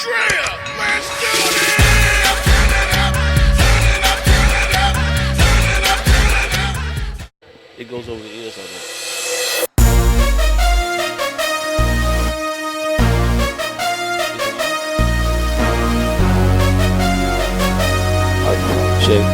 Dria, let's do this! It goes over the ears of it. Shake.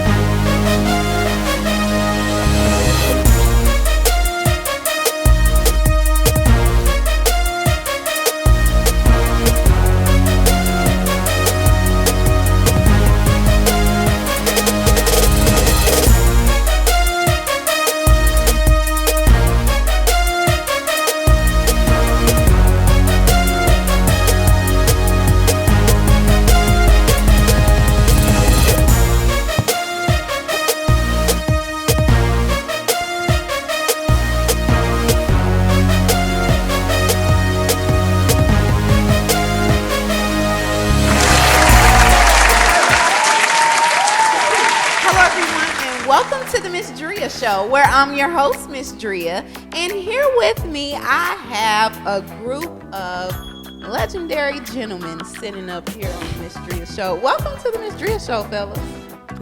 Welcome to the Miss Dria Show, where I'm your host, Miss Dria, and here with me I have a group of legendary gentlemen sitting up here on the Miss Dria Show. Welcome to the Miss Dria Show, fellas.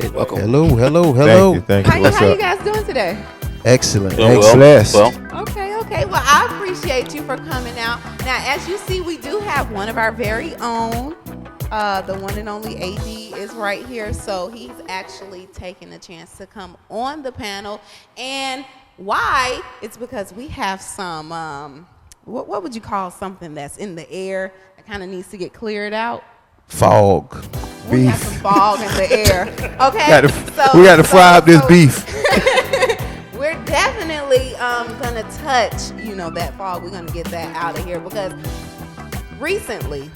Hey, welcome. Hello. Thank you. How you guys doing today? Excellent. Okay. Well, I appreciate you for coming out. Now, as you see, we do have one of our very own. The one and only A.D. is right here, so he's actually taking a chance to come on the panel. And why? It's because we have some, what would you call something that's in the air that kind of needs to get cleared out? Fog. We have Beef. some fog in the air. Okay? We got to fry up this beef. We're definitely going to touch, that fog. We're going to get that out of here because recently,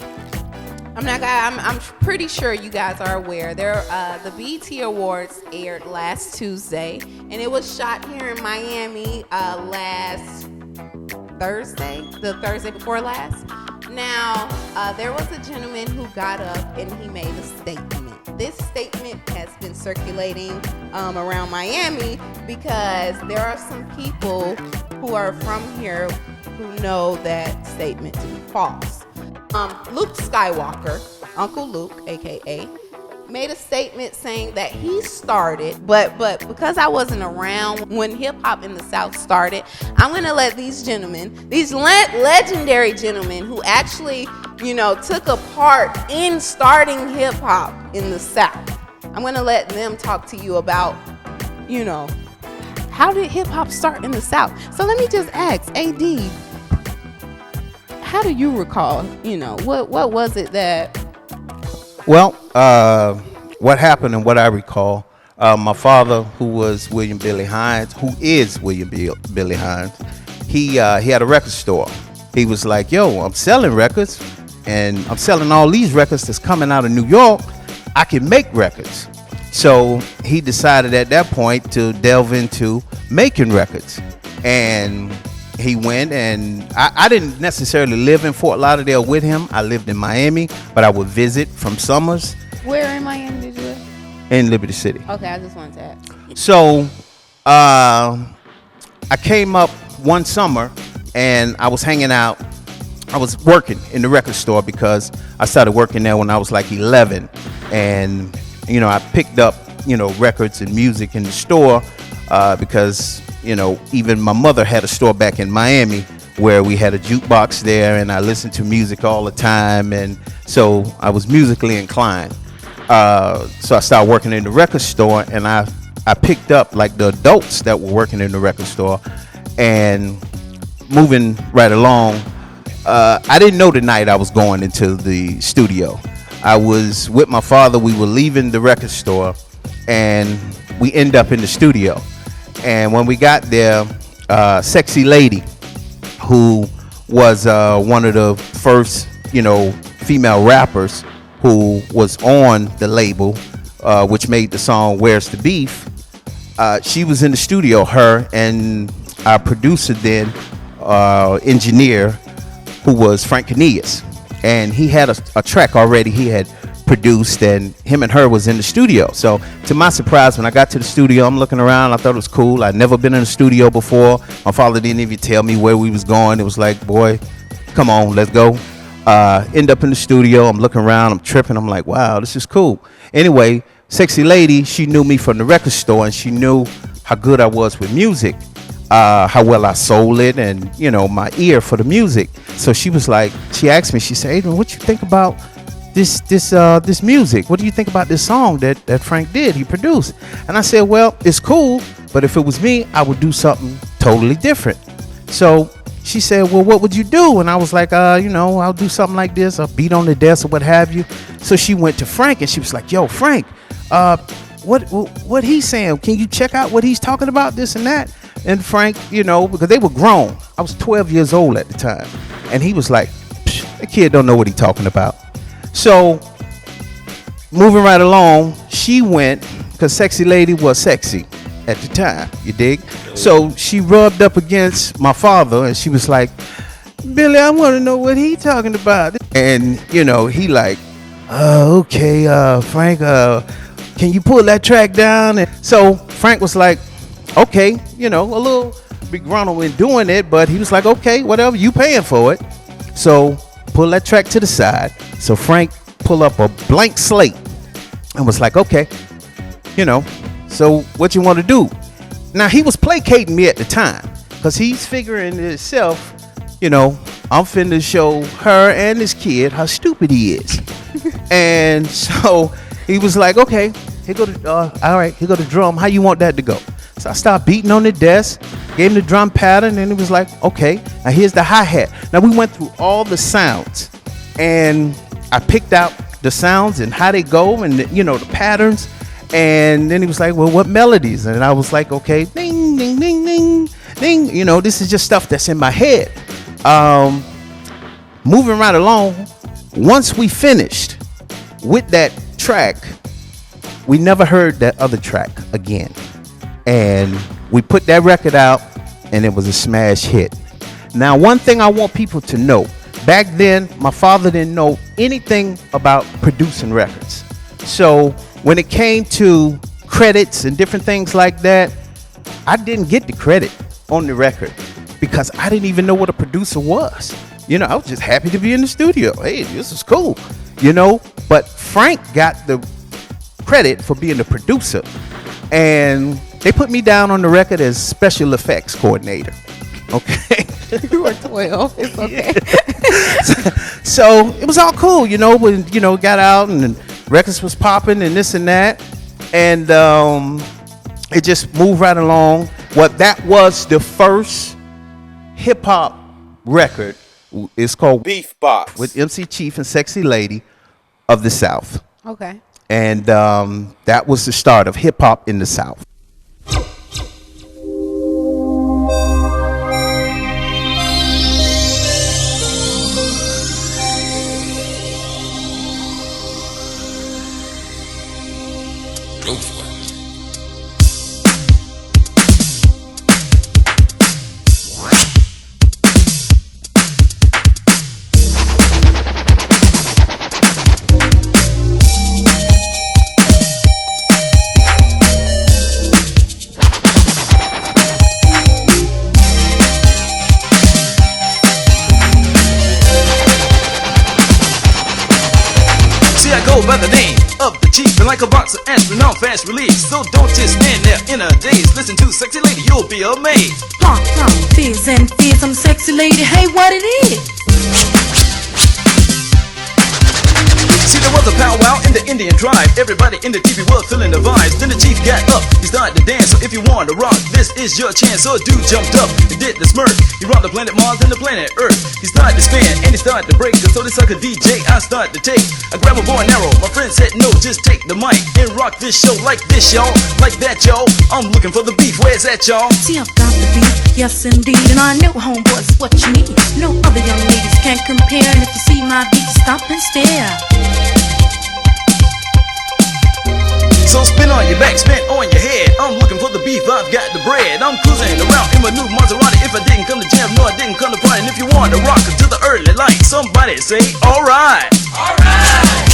I'm pretty sure you guys are aware. The B.E.T. Awards aired last Tuesday, and it was shot here in Miami last Thursday, the Thursday before last. Now, there was a gentleman who got up and he made a statement. This statement has been circulating around Miami because there are some people who are from here who know that statement to be false. Luke Skywalker, Uncle Luke, aka, made a statement saying that he started, but because I wasn't around when hip hop in the South started, I'm gonna let these gentlemen, these legendary gentlemen who actually, took a part in starting hip hop in the South, I'm gonna let them talk to you about, how did hip hop start in the South? So let me just ask, A.D., how do you recall, what was it that... Well, what happened and what I recall, my father, who was William Billy Hines, who is William Billy Hines, he had a record store. He was like, yo, I'm selling records, and I'm selling all these records that's coming out of New York. I can make records. So he decided at that point to delve into making records. And he went, and I didn't necessarily live in Fort Lauderdale with him. I lived in Miami, but I would visit from summers. Where in Miami did you live? In Liberty City. Okay, I just wanted to ask. So I came up one summer, and I was hanging out. I was working in the record store because I started working there when I was like 11. And, I picked up, records and music in the store because even my mother had a store back in Miami where we had a jukebox there, and I listened to music all the time, and so I was musically inclined. So I started working in the record store, and I picked up like the adults that were working in the record store, and moving right along, I didn't know the night I was going into the studio. I was with my father. We were leaving the record store, and we end up in the studio. And when we got there, Sexy Lady, who was one of the first, female rappers who was on the label, which made the song Where's the Beef, she was in the studio, her and our producer then, engineer, who was Frank Canillas. And he had a track already he had produced, and him and her was in the studio. So to my surprise, when I got to the studio, I'm looking around. I thought it was cool. I'd never been in a studio before. My father didn't even tell me where we was going. It was like, boy, come on, let's go. End up in the studio. I'm looking around. I'm tripping. I'm like, wow, this is cool. Anyway, Sexy Lady, she knew me from the record store, and she knew how good I was with music, how well I sold it, and you know, my ear for the music. So she was like, she asked me, she said, Adrian, what you think about this music? What do you think about this song that Frank did? He produced. And I said, well, it's cool, but if it was me, I would do something totally different. So she said, well, what would you do? And I was like, you know, I'll do something like this, a beat on the desk or what have you. So she went to Frank and she was like, yo, Frank, what he's saying? Can you check out what he's talking about, this and that? And Frank, you know, because they were grown. I was 12 years old at the time. And he was like, that kid don't know what he's talking about. So moving right along, she went, because Sexy Lady was sexy at the time, you dig? So she rubbed up against my father and she was like, Billy, I want to know what he talking about. And, you know, he like, okay, Frank, can you pull that track down? And so Frank was like, okay, you know, a little begruntled in doing it, but he was like, okay, whatever, you paying for it. So pull that track to the side. So Frank pulled up a blank slate and was like, okay, you know, so what you want to do? Now he was placating me at the time because he's figuring to himself, you know, I'm finna show her and this kid how stupid he is. And so he was like, okay, here go the, all right, here go the drum. How you want that to go? So I started beating on the desk, gave him the drum pattern, and it was like, okay, now here's the hi-hat. Now we went through all the sounds, and I picked out the sounds and how they go and, you know, the patterns. And then he was like, well, what melodies? And I was like, okay, ding, ding, ding, ding, ding. You know, this is just stuff that's in my head. Moving right along, once we finished with that track, we never heard that other track again. And we put that record out, and it was a smash hit. Now, one thing I want people to know, back then, my father didn't know anything about producing records. So when it came to credits and different things like that, I didn't get the credit on the record because I didn't even know what a producer was. You know, I was just happy to be in the studio. Hey, this is cool, you know. But Frank got the credit for being the producer. And they put me down on the record as special effects coordinator. Okay. You were 12. It's okay. So it was all cool, you know, when, you know, got out and records was popping and this and that. And it just moved right along. That was the first hip hop record. It's called Beef Box with MC Chief and Sexy Lady of the South. Okay. And that was the start of hip hop in the South. Go for it. See, I go by the name of the chief, and like a boxer astronaut, fast release. So don't just stand there in a daze. Listen to Sexy Lady, you'll be amazed. Fizz and fizz, I'm Sexy Lady. Hey, what it is? See, there was a powwow in the Indian tribe. Everybody in the TV was feeling the vibes. Then the chief got up, he started to dance. So if you want to rock, this is your chance. So a dude jumped up, he did the smirk. He rocked the planet Mars and the planet Earth. He started to spin and he started to break. And so this sucker DJ I started to take. I grabbed a bow and arrow, my friend said no, just take the mic and rock this show like this, y'all. Like that, y'all. I'm looking for the beef, where's that, y'all? See, I've got the beat, yes indeed. And I know, homeboys, what you need. No other young ladies can compare. And if you see my beat, stop and stare. So spin on your back, spin on your head. I'm looking for the beef, I've got the bread. I'm cruising around in my new Maserati. If I didn't come to jam, no, I didn't come to party. And if you want to rock until the early light, somebody say, alright. Alright.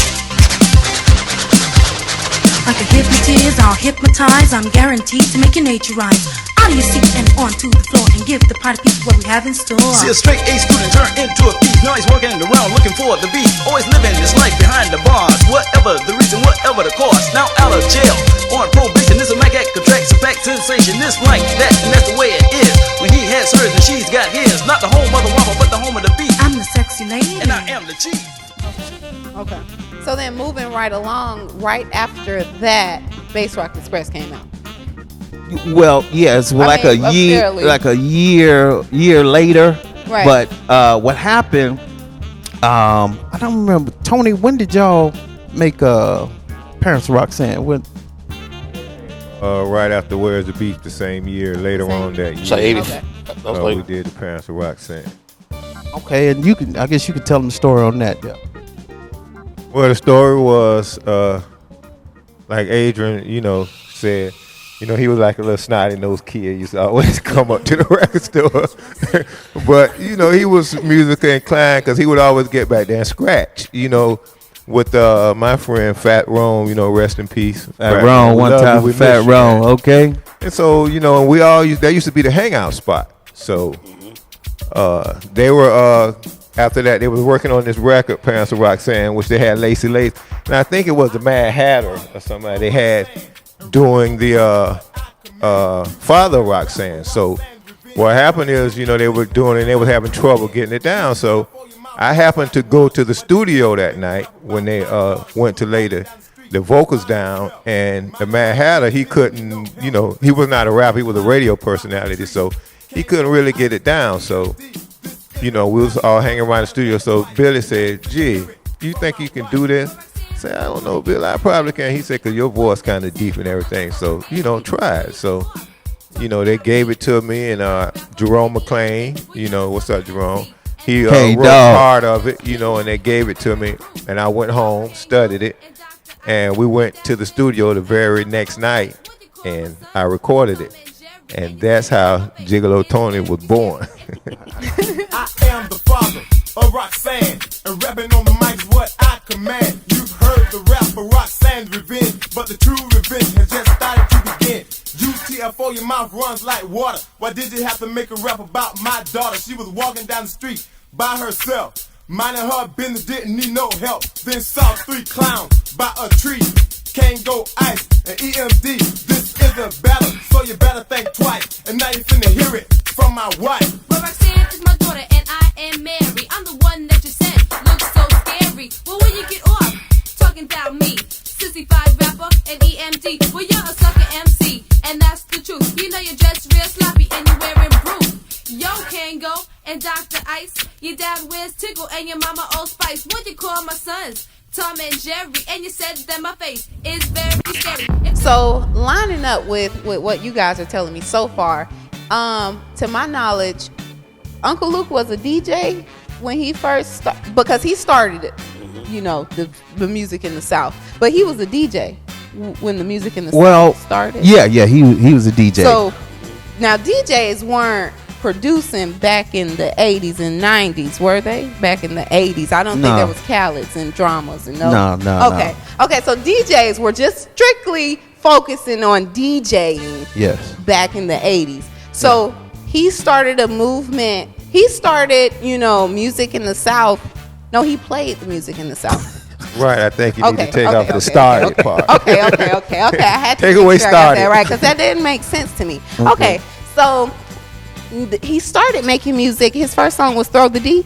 Like a hypnotist, I'll hypnotize. I'm guaranteed to make your nature rise. Out of your seat and onto the floor and give the party people what we have in store. See a straight A student turn into a thief. Now he's walking around looking for the beat. Always living his life behind the bars. Whatever the reason, whatever the cost. Now out of jail, on probation. This a Mac contract, a fact sensation. This like that, and that's the way it is. When he has hers and she's got his. Not the home of the waffle, but the home of the beat. I'm the sexy lady. And I am the chief. Okay. So then moving right along, right after that, Bass Rock Express came out. Well, yes, well, I like mean, a year later. Right. But what happened? I don't remember. Tony, when did y'all make Parents of Roxanne? When? Right after Where's the Beat, the same year, later on that year. So 80. Okay. That was like, we did the Parents of Roxanne. Okay, and I guess you could tell them the story on that. Yeah. Well, the story was like Adrian, said, he was like a little snotty-nosed kid. He used to always come up to the record store. But, he was musically inclined because he would always get back there and scratch, with my friend Fat Rome, rest in peace. Fat Rome, one time with Fat Rome, okay. And so, we all that used to be the hangout spot. So they were, after that, they was working on this record, Parents of Roxanne, which they had Lacy Lace. And I think it was the Mad Hatter or somebody they had doing the Father of Roxanne. So what happened is, they were doing it and they were having trouble getting it down. So I happened to go to the studio that night when they went to lay the vocals down, and the Mad Hatter, he couldn't, he was not a rapper, he was a radio personality, so he couldn't really get it down. So, we was all hanging around the studio. So Billy said, "Gee, do you think you can do this?" I said, "I don't know, Bill. I probably can." He said, "Cause your voice kind of deep and everything. So, try it." So, they gave it to me, and Jerome McClain, what's up, Jerome? He wrote part of it, and they gave it to me, and I went home, studied it, and we went to the studio the very next night, and I recorded it. And that's how Gigolo Tony was born. I am the father of Roxanne, and rapping on the mic's what I command. You've heard the rap for Roxanne's revenge, but the true revenge has just started to begin. UTFO, your mouth runs like water. Why did you have to make a rap about my daughter? She was walking down the street by herself, minding her business, didn't need no help. Then saw three clowns by a tree. Can't go ice and EMD. This is a battle, so you better think twice. And now you finna hear it from my wife. Well, Roxanne is my daughter and I am Mary. I'm the one that you said looks so scary. Well, when you get off talking about me, Sissy 5 rapper and EMD. Well, you're a sucker MC, and that's the truth. You know you're dressed real sloppy and you're wearing proof. Yo, Kango and Dr. Ice. Your dad wears Tickle and your mama Old Spice. What you call my sons? Tom and Jerry, and you said that my face is very scary. So lining up with what you guys are telling me so far, to my knowledge, Uncle Luke was a DJ when he first because he started it, the music in the South. But he was a DJ when the music in the South started. Yeah, he was a DJ. So now DJs weren't producing back in the 80s and 90s, were they? Back in the 80s. I don't think there was Khaled's and Dramas and no. Okay, so DJs were just strictly focusing on DJing. Yes. Back in the 80s. So he started a movement. He started, music in the South. No, he played the music in the South. Right, I think you need to take off the started part. Okay. I had to take away sure started. I got that right, because that didn't make sense to me. Okay, so he started making music. His first song was "Throw the D."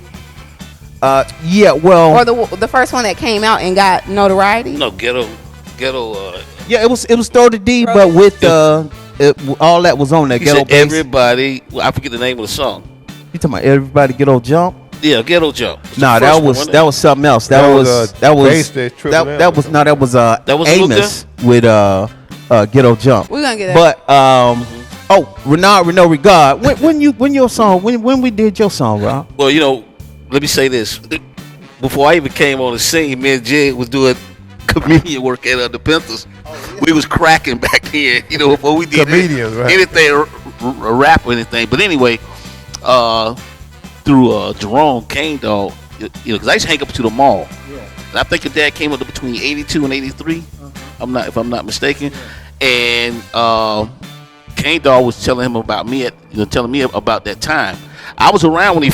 Yeah, well, or the first one that came out and got notoriety. No, ghetto. Yeah, it was "Throw the D," but with all that was on that ghetto bass. Everybody, I forget the name of the song. You talking about "Everybody Ghetto Jump"? Yeah, Ghetto Jump. Nah, that was something else. That was Amos with Ghetto Jump. We're gonna get that. But Renaud Regard. When your song? When we did your song, Rob? Well, let me say this. Before I even came on the scene, me and Jay was doing comedian work at the Panthers. We was cracking back then, before we did anything, rap or anything. But anyway, through Jerome Kane Dog, because I used to hang up to the mall. Yeah. And I think your dad came up between 82 and 83. if I'm not mistaken. And Kane Dog was telling him about me, telling me about that time. I was around when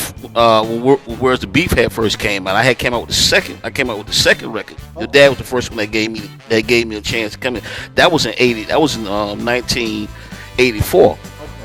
Where's the Beef had first came out. I came out with the second record. Your dad was the first one that gave me a chance to come in. That was in 1984.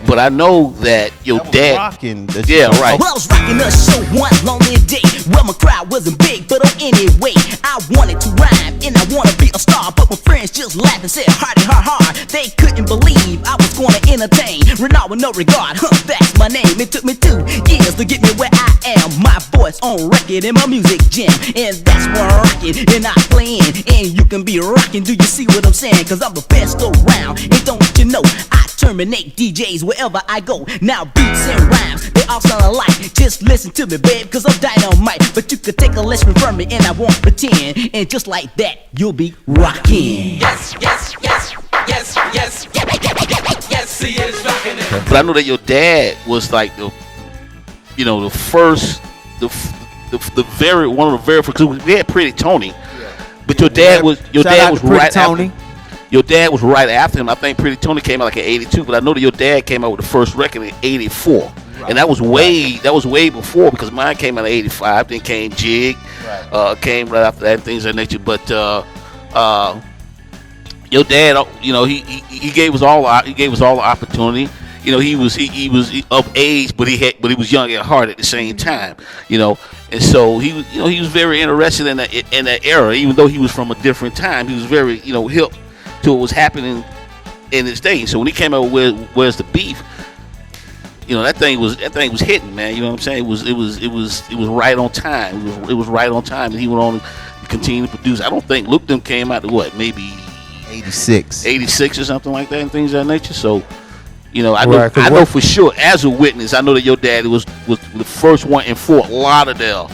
But I know that your dad rocking. Yeah, right. Well, I was rocking a show one lonely day. Well, my crowd wasn't big, but anyway, I wanted to rhyme and I wanted to be a star. But my friends just laughed and said, hardy, har, har. They couldn't believe I was gonna entertain. Renard with no regard, that's my name. It took me 2 years to get me where I am. My voice on record in my music jam. And that's where I'm rocking and not playing. And you can be rocking, do you see what I'm saying? Cause I'm the best around. And don't you know, I terminate DJs wherever I go. Now beats and rhymes, they all sound alike. Just listen to me, babe, cause I'm dynamite. But you could take a lesson from me and I won't pretend. And just like that, you'll be rocking. Yes, yes, yes, yes, yes, yes, he is rocking it. But I know that your dad was like the first, the very one of the very first. Cause we had Pretty Tony, but your dad was right Tony. after. Your dad was right after him. I think Pretty Tony came out like in '82, but I know that your dad came out with the first record in '84, and that was way before because mine came out in '85. Then came Jig, came right after that, and things of that nature. But your dad, he gave us all the opportunity. He was of age, but he was young at heart at the same time. And so he was very interested in that era, even though he was from a different time. He was very hip to what was happening in his day. So when he came out with Where's the Beef, that thing was hitting, man. You know what I'm saying? It was right on time. It was right on time, and he went on to continue to produce. I don't think Luke them came out to maybe 86 or something like that, and things of that nature. So I know for sure, as a witness, I know that your dad was the first one in Fort Lauderdale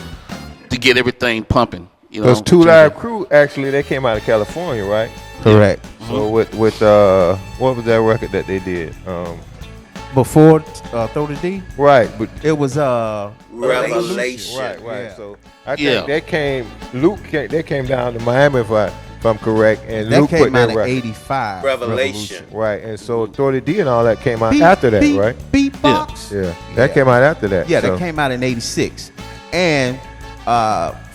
to get everything pumping. Those 2 Live Crew, actually, they came out of California, right? Correct. So with what was that record that they did? Before Throw the D? Right, but it was Revelation. Right. Yeah. So I think they came down to Miami if I'm correct, and that Luke came put that out in record. '85. Revelation. Right, and so Throw the D and all that came out after that, right? Beatbox. Yeah, that came out after that. Yeah, that came out in '86, and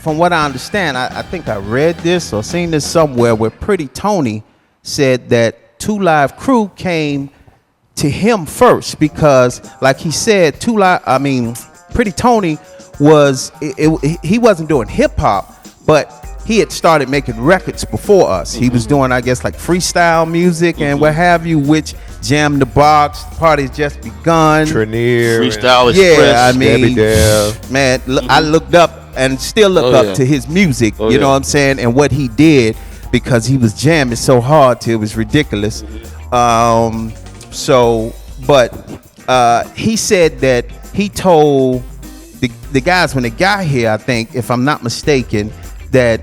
from what I understand, I think I read this or seen this somewhere where Pretty Tony said that 2 Live Crew came to him first because, like he said, Pretty Tony he wasn't doing hip hop, but he had started making records before us. He was doing, I guess, like freestyle music and what have you, which Jam the Box, the party's just begun. Trenier, Freestyle Express. Debbie Dell. Man, I looked up and still look up to his music, you know what I'm saying, and what he did because he was jamming so hard till it was ridiculous. He said that he told the guys when they got here, I think, if I'm not mistaken, that,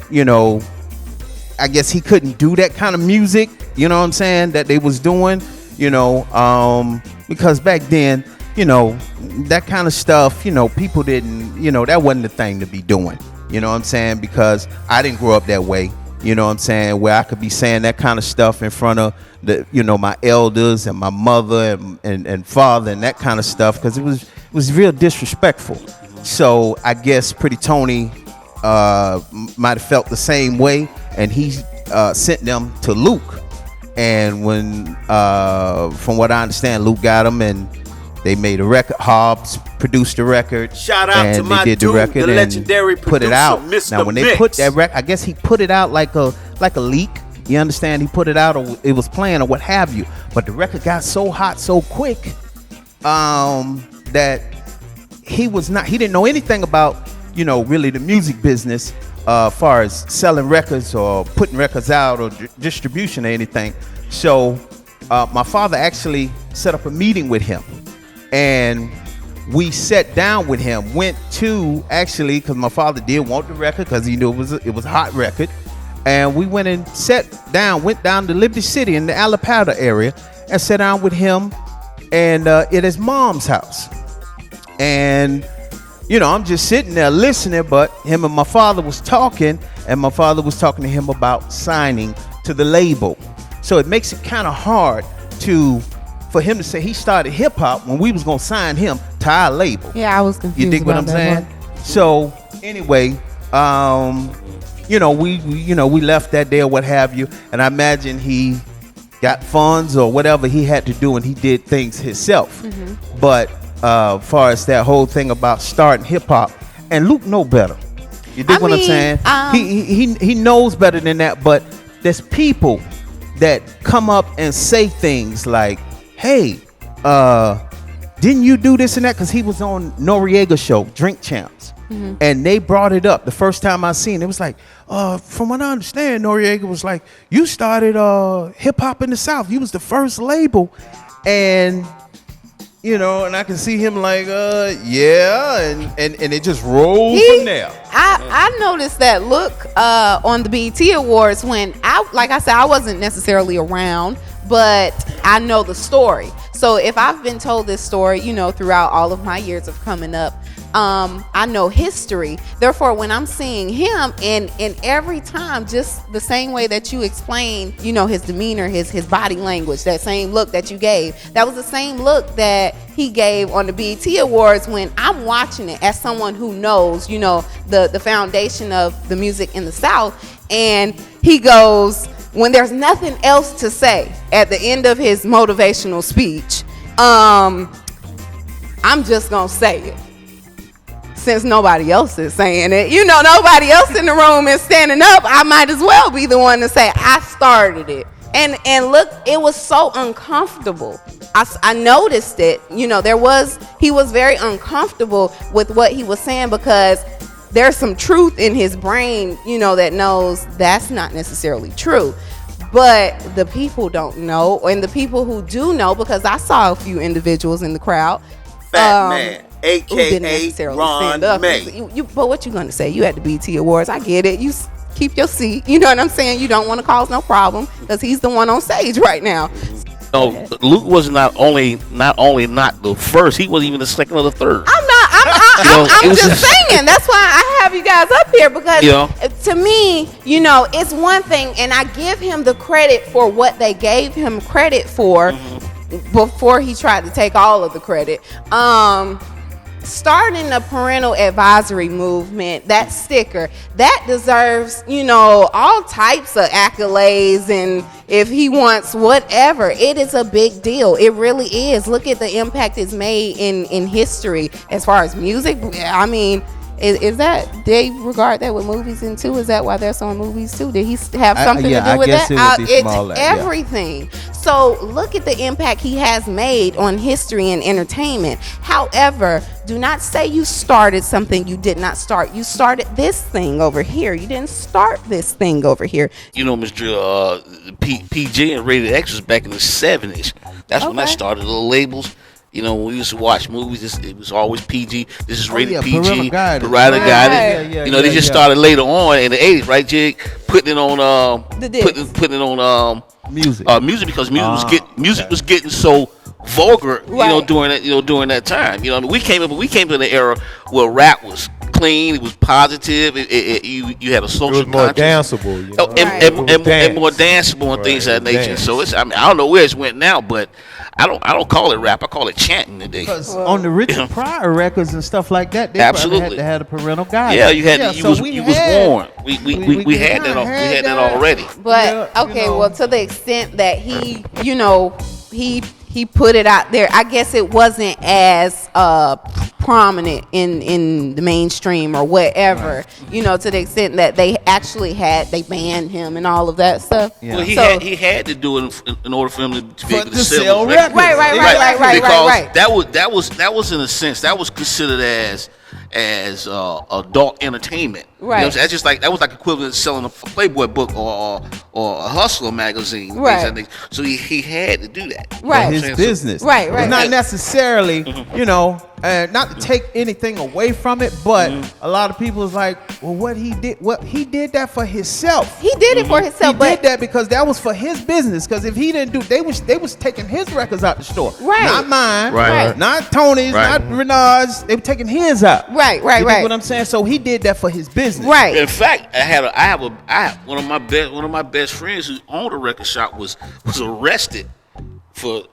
I guess he couldn't do that kind of music, you know what I'm saying, that they was doing, because back then, that kind of stuff, people didn't, that wasn't the thing to be doing, you know what I'm saying, because I didn't grow up that way, you know what I'm saying, where I could be saying that kind of stuff in front of my elders and my mother and father and that kind of stuff, because it was real disrespectful. So I guess Pretty Tony might have felt the same way, and he sent them to Luke. And when, from what I understand, Luke got them, and they made a record. Hobbs produced the record. Shout out to my did dude, the record the legendary producer, put it out. Mr. Now, when Mix. they put that record, I guess he put it out like a leak. You understand? He put it out, or it was playing, or what have you. But the record got so hot so quick that he didn't know anything about, really the music business, far as selling records or putting records out or distribution or anything. So my father actually set up a meeting with him, and we sat down with him. Because my father did want the record because he knew it was a hot record, and we went and went down to Liberty City in the Alapata area and sat down with him and at his mom's house. And I'm just sitting there listening, but him and my father was talking, and my father was talking to him about signing to the label. So it makes it kind of hard for him to say he started hip hop when we was gonna sign him to our label. Yeah, I was confused. You dig what I'm saying? So anyway, we left that day or what have you, and I imagine he got funds or whatever he had to do, and he did things himself. But far as that whole thing about starting hip hop, and Luke know better. You dig what I'm saying? He knows better than that. But there's people that come up and say things like, "Hey, didn't you do this and that?" Because he was on Noriega's show, Drink Champs, and they brought it up the first time I seen it. It was like, from what I understand, Noriega was like, "You started hip hop in the South. You was the first label," and and I can see him like, yeah, and it just rolled from there. I noticed that look on the B.E.T. Awards when like I said, I wasn't necessarily around, but I know the story. So if I've been told this story, throughout all of my years of coming up, I know history. Therefore, when I'm seeing him and every time, just the same way that you explained, his demeanor, his body language, that same look that you gave, that was the same look that he gave on the B.E.T. Awards when I'm watching it as someone who knows, the foundation of the music in the South. And he goes, when there's nothing else to say at the end of his motivational speech, I'm just gonna say it. Since nobody else is saying it, nobody else in the room is standing up, I might as well be the one to say I started it. And look, it was so uncomfortable. I noticed it. He was very uncomfortable with what he was saying because there's some truth in his brain, that knows that's not necessarily true. But the people don't know, and the people who do know, because I saw a few individuals in the crowd. Fat Man, a.k.a. Ron May. But what you gonna say? You at the B.E.T. Awards. I get it. You keep your seat. You know what I'm saying? You don't want to cause no problem because he's the one on stage right now. No, Luke was not only not the first, he wasn't even the second or the third. I'm just saying. That's why I have you guys up here because to me, it's one thing, and I give him the credit for what they gave him credit for before he tried to take all of the credit. Starting a parental advisory movement, that sticker, that deserves, all types of accolades, and if he wants whatever, it is a big deal. It really is. Look at the impact it's made in history as far as music. I mean, is that, they regard that with movies in too? Is that why they're so in movies too? Did he have something to do with that? It's everything. Yeah. So look at the impact he has made on history and entertainment. However, do not say you started something you did not start. You started this thing over here. You didn't start this thing over here. Miss Dria, PG and Rated X was back in the 70s. That's when I started little labels. When we used to watch movies, it was always PG. This is rated PG. Parental Guidance. They just started later on in the 80s, right, Jig? Putting it on putting it on music. Music, because music was getting so vulgar, during that time. We came in the era where rap was clean, it was positive, you had a social conscience. It was more danceable, and more danceable and things of that nature. So I don't know where it's went now, but I don't call it rap. I call it chanting today. Because on the Richard Pryor records and stuff like that, they probably had to have a parental guidance. Yeah, you had. You was warned. We had that. We had that already. But well, to the extent that he put it out there, I guess it wasn't as prominent in the mainstream or whatever. Right. To the extent that they actually they banned him and all of that stuff. Yeah. Well, he had to do it in order for him to be able to sell records. Right. That was in a sense that was considered as adult entertainment. Right. That's just like that was like equivalent to selling a Playboy book or a Hustler magazine. Right. So he had to do that. Right. His business. Right. Not necessarily, not to take anything away from it, but a lot of people is like, well, what he did that for himself. He did it for himself. He did that because that was for his business. Because if he didn't do, they was taking his records out the store. Right. Not mine. Right. Not Tony's. Right. Not Renard's. They were taking his out. Right. You get what I'm saying? So he did that for his business. Right. In fact, I have one of my best friends who owned a record shop was arrested for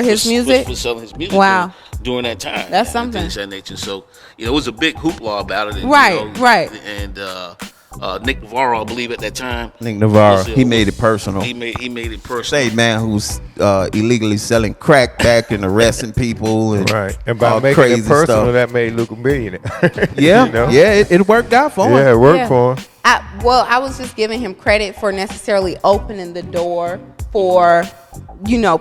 his music? for selling his music. Wow. During that time. That's and something. things of that nature. So it was a big hoopla about it. And, Right. And Nick Navarro, I believe, at that time. Nick Navarro, he made it personal. He made it personal. Say man who's illegally selling crack back and arresting people and Right. And by all making crazy it personal, stuff. that made Luke a millionaire. Yeah, You know? yeah, it worked out for him. Yeah, it worked for him. I was just giving him credit for necessarily opening the door for,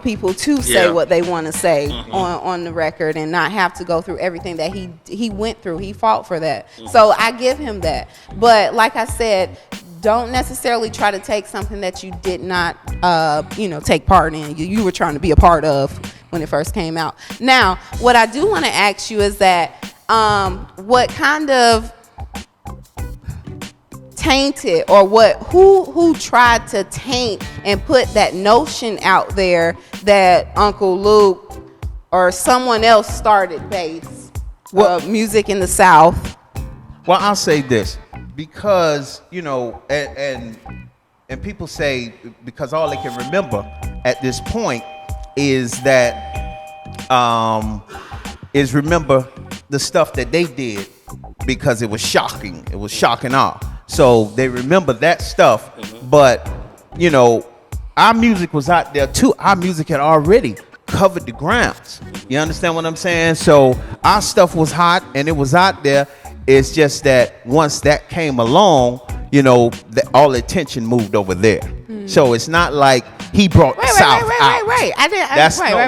people to say what they want to say on the record and not have to go through everything that he went through. He fought for that. So I give him that. But like I said, don't necessarily try to take something that you did not, take part in. You were trying to be a part of when it first came out. Now, what I do want to ask you is that what kind of tainted or who tried to taint and put that notion out there that Uncle Luke or someone else started bass music in the South? Well, I'll say this because and people say because all they can remember at this point is that is remember the stuff that they did because it was shocking. It was shock and awe. So they remember that stuff, but our music was out there too. Our music had already covered the grounds. You understand what I'm saying? So our stuff was hot and it was out there. It's just that once that came along, all the attention moved over there. So it's not like he brought South out. Right.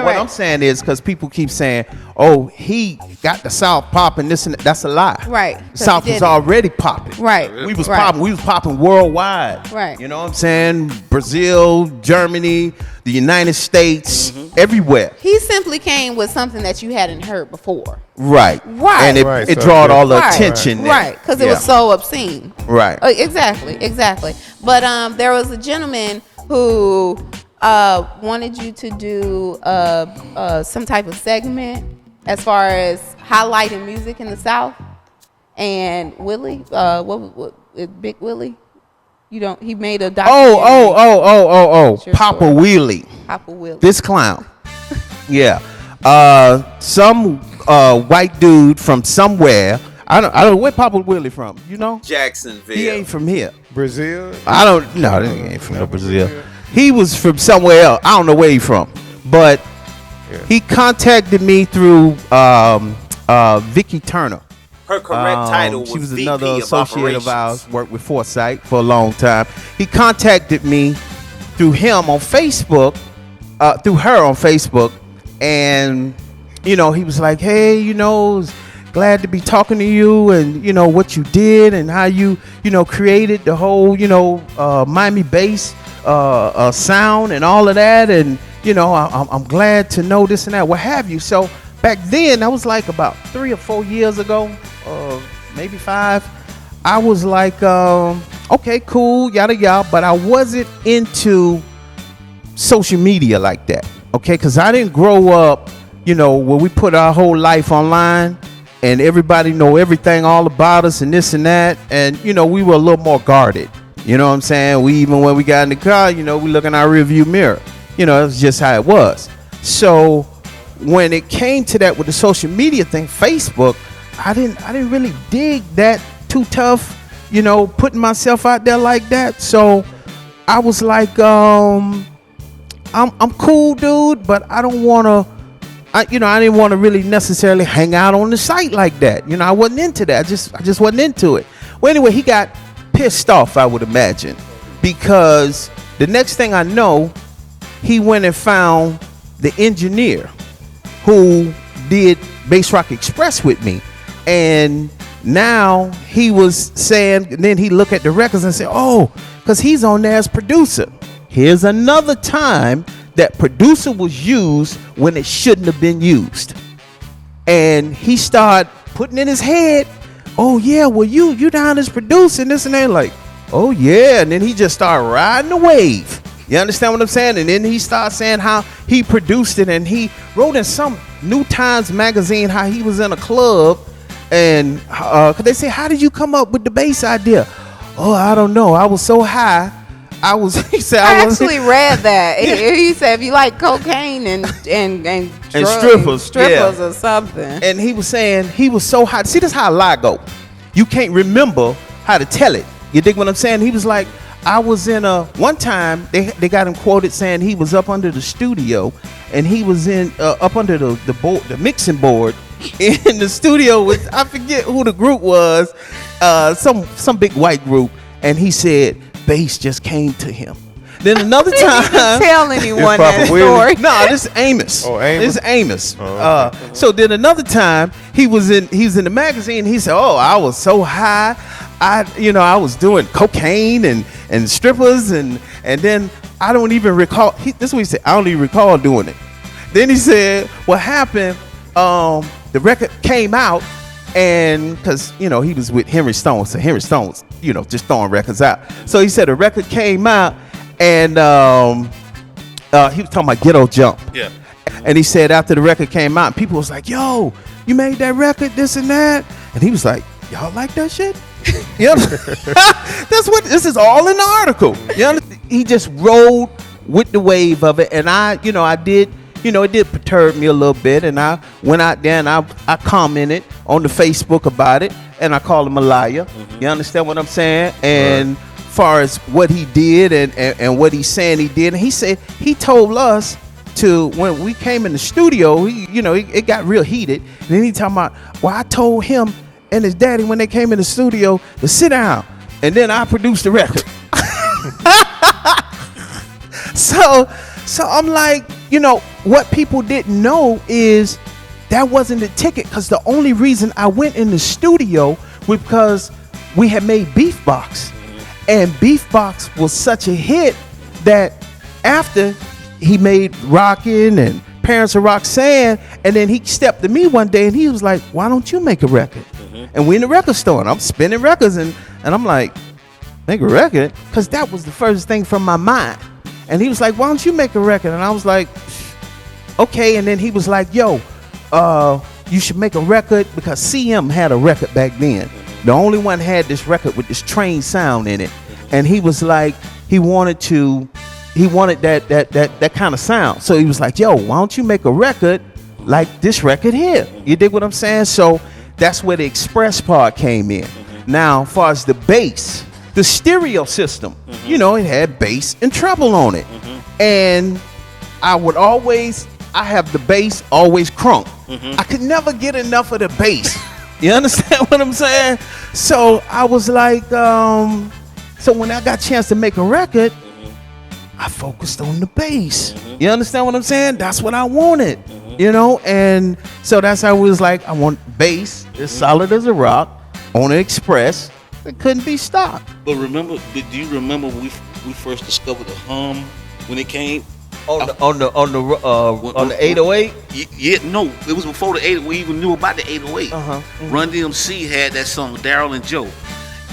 What I'm saying is because people keep saying, "Oh, he got the South popping this and that." That's a lie. Right. South was already popping. Right. We was popping. We was popping worldwide. Right. You know what I'm saying? Brazil, Germany, the United States, everywhere. He simply came with something that you hadn't heard before. Right. Right. And it drawed all the attention. Right. Because it was so obscene. Right. Exactly. But there was a gentleman who wanted you to do some type of segment as far as highlighting music in the South. And Willie, what Big Willie? He made a documentary. Papa Wheelie. Papa Willie. This clown. Yeah. Some white dude from somewhere. I don't know where Papa Willie from. Jacksonville. He ain't from here. Brazil? I don't know. He ain't from no Brazil. He was from somewhere else. I don't know where he from. But he contacted me through Vicky Turner. Her correct title was she was VP another of associate of Operations. ours, worked with Foresight for a long time. He contacted me through him on Facebook, through her on Facebook, and he was like, "Hey, glad to be talking to you, and what you did and how you created the whole Miami bass sound and all of that, and I'm glad to know this and that, what have you." So back then, that was like about 3 or 4 years ago, maybe 5. I was like, okay, cool, yada yada, but I wasn't into social media like that, okay? Because I didn't grow up, where we put our whole life online and everybody know everything all about us and this and that, and we were a little more guarded. You know what I'm saying? We even when we got in the car, we look in our rearview mirror. It's just how it was. So when it came to that with the social media thing, Facebook, I didn't really dig that too tough, putting myself out there like that. So I was like, I'm cool, dude, but I don't want to. I didn't want to really necessarily hang out on the site like that. I wasn't into that. I just wasn't into it. Well, anyway, he got pissed off, I would imagine, because the next thing I know, he went and found the engineer who did Bass Rock Express with me. And now he was saying, and then he looked at the records and said, "Oh, because he's on there as producer." Here's another time that producer was used when it shouldn't have been used. And he started putting in his head, "Oh yeah, well you down as producing this and that," like, "Oh yeah," and then he just started riding the wave. You understand what I'm saying? And then he started saying how he produced it, and he wrote in some New Times magazine how he was in a club And cause they say, how did you come up with the bass idea? Oh, I don't know. I was so high. He said I actually read that. He said if you like cocaine and drugs, strippers or something. And he was saying he was so high. See, this is how a lie go. You can't remember how to tell it. You dig what I'm saying? He was like, I was in one time they got him quoted saying he was up under the studio and he was in up under the board, the mixing board in the studio with, I forget who the group was, some big white group, and he said bass just came to him. Then another time, tell anyone that story. No, this is Amos. Oh, Amos. This is Amos. Oh, okay. So then another time he was in the magazine. He said, "Oh, I was so high, I was doing cocaine and strippers and then I don't even recall." This is what he said. I don't even recall doing it. Then he said, "What happened? The record came out." And because, he was with Henry Stone. So Henry Stone's, just throwing records out. So he said the record came out and he was talking about Ghetto Jump. Yeah. And he said after the record came out, people was like, yo, you made that record, this and that. And he was like, y'all like that shit? That's what, this is all in the article. He just rolled with the wave of it. And I did, it did perturb me a little bit. And I went out there and I commented on the Facebook about it, and I called him a liar. You understand what I'm saying? And far as what he did and what he's saying he did, and he said he told us to, when we came in the studio, it got real heated. And then he talking about, well, I told him and his daddy when they came in the studio to sit down, and then I produced the record. So I'm like, what people didn't know is that wasn't the ticket, because the only reason I went in the studio was because we had made Beef Box. And Beef Box was such a hit that after he made Rockin' and Parents of Roxanne, and then he stepped to me one day and he was like, why don't you make a record? And we in the record store and I'm spinning records and I'm like, make a record? Because that was the first thing from my mind. And he was like, why don't you make a record? And I was like, okay. And then he was like, yo, you should make a record, because CM had a record back then. The only one had this record with this train sound in it. And he was like, he wanted that kind of sound. So he was like, yo, why don't you make a record like this record here? You dig what I'm saying? So that's where the express part came in. Now, as far as the bass, the stereo system, it had bass and treble on it. And I have the bass always crunk. I could never get enough of the bass. You understand what I'm saying? So I was like, so when I got a chance to make a record, I focused on the bass. You understand what I'm saying? That's what I wanted, and so that's how I was like, I want bass as solid as a rock on an express. It couldn't be stopped. But do you remember when we first discovered the hum when it came? On the 808? Yeah, no, it was before the 808. We even knew about the 808. Run DMC had that song, Daryl and Joe.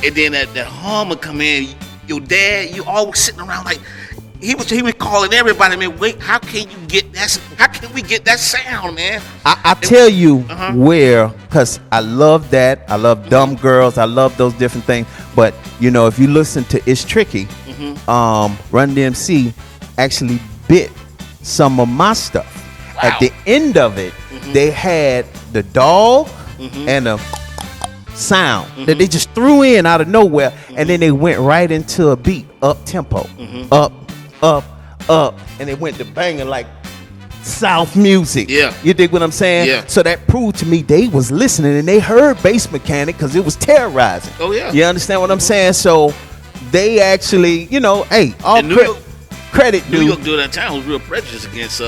And then that hum would come in. Your dad, you always sitting around like, he was calling everybody, man, wait, how can we get that sound, man? I tell you where, because I love that. I love Dumb Girls. I love those different things. But, if you listen to It's Tricky, Run DMC actually bit some of my stuff. Wow. At the end of it, they had the dog and a sound that they just threw in out of nowhere, and then they went right into a beat, up tempo, up, and they went to banging like South music. Yeah, you dig what I'm saying? Yeah. So that proved to me they was listening and they heard Bass Mechanic because it was terrorizing. Oh yeah. You understand what I'm saying? So they actually, hey, all credit New York during that time was real prejudiced against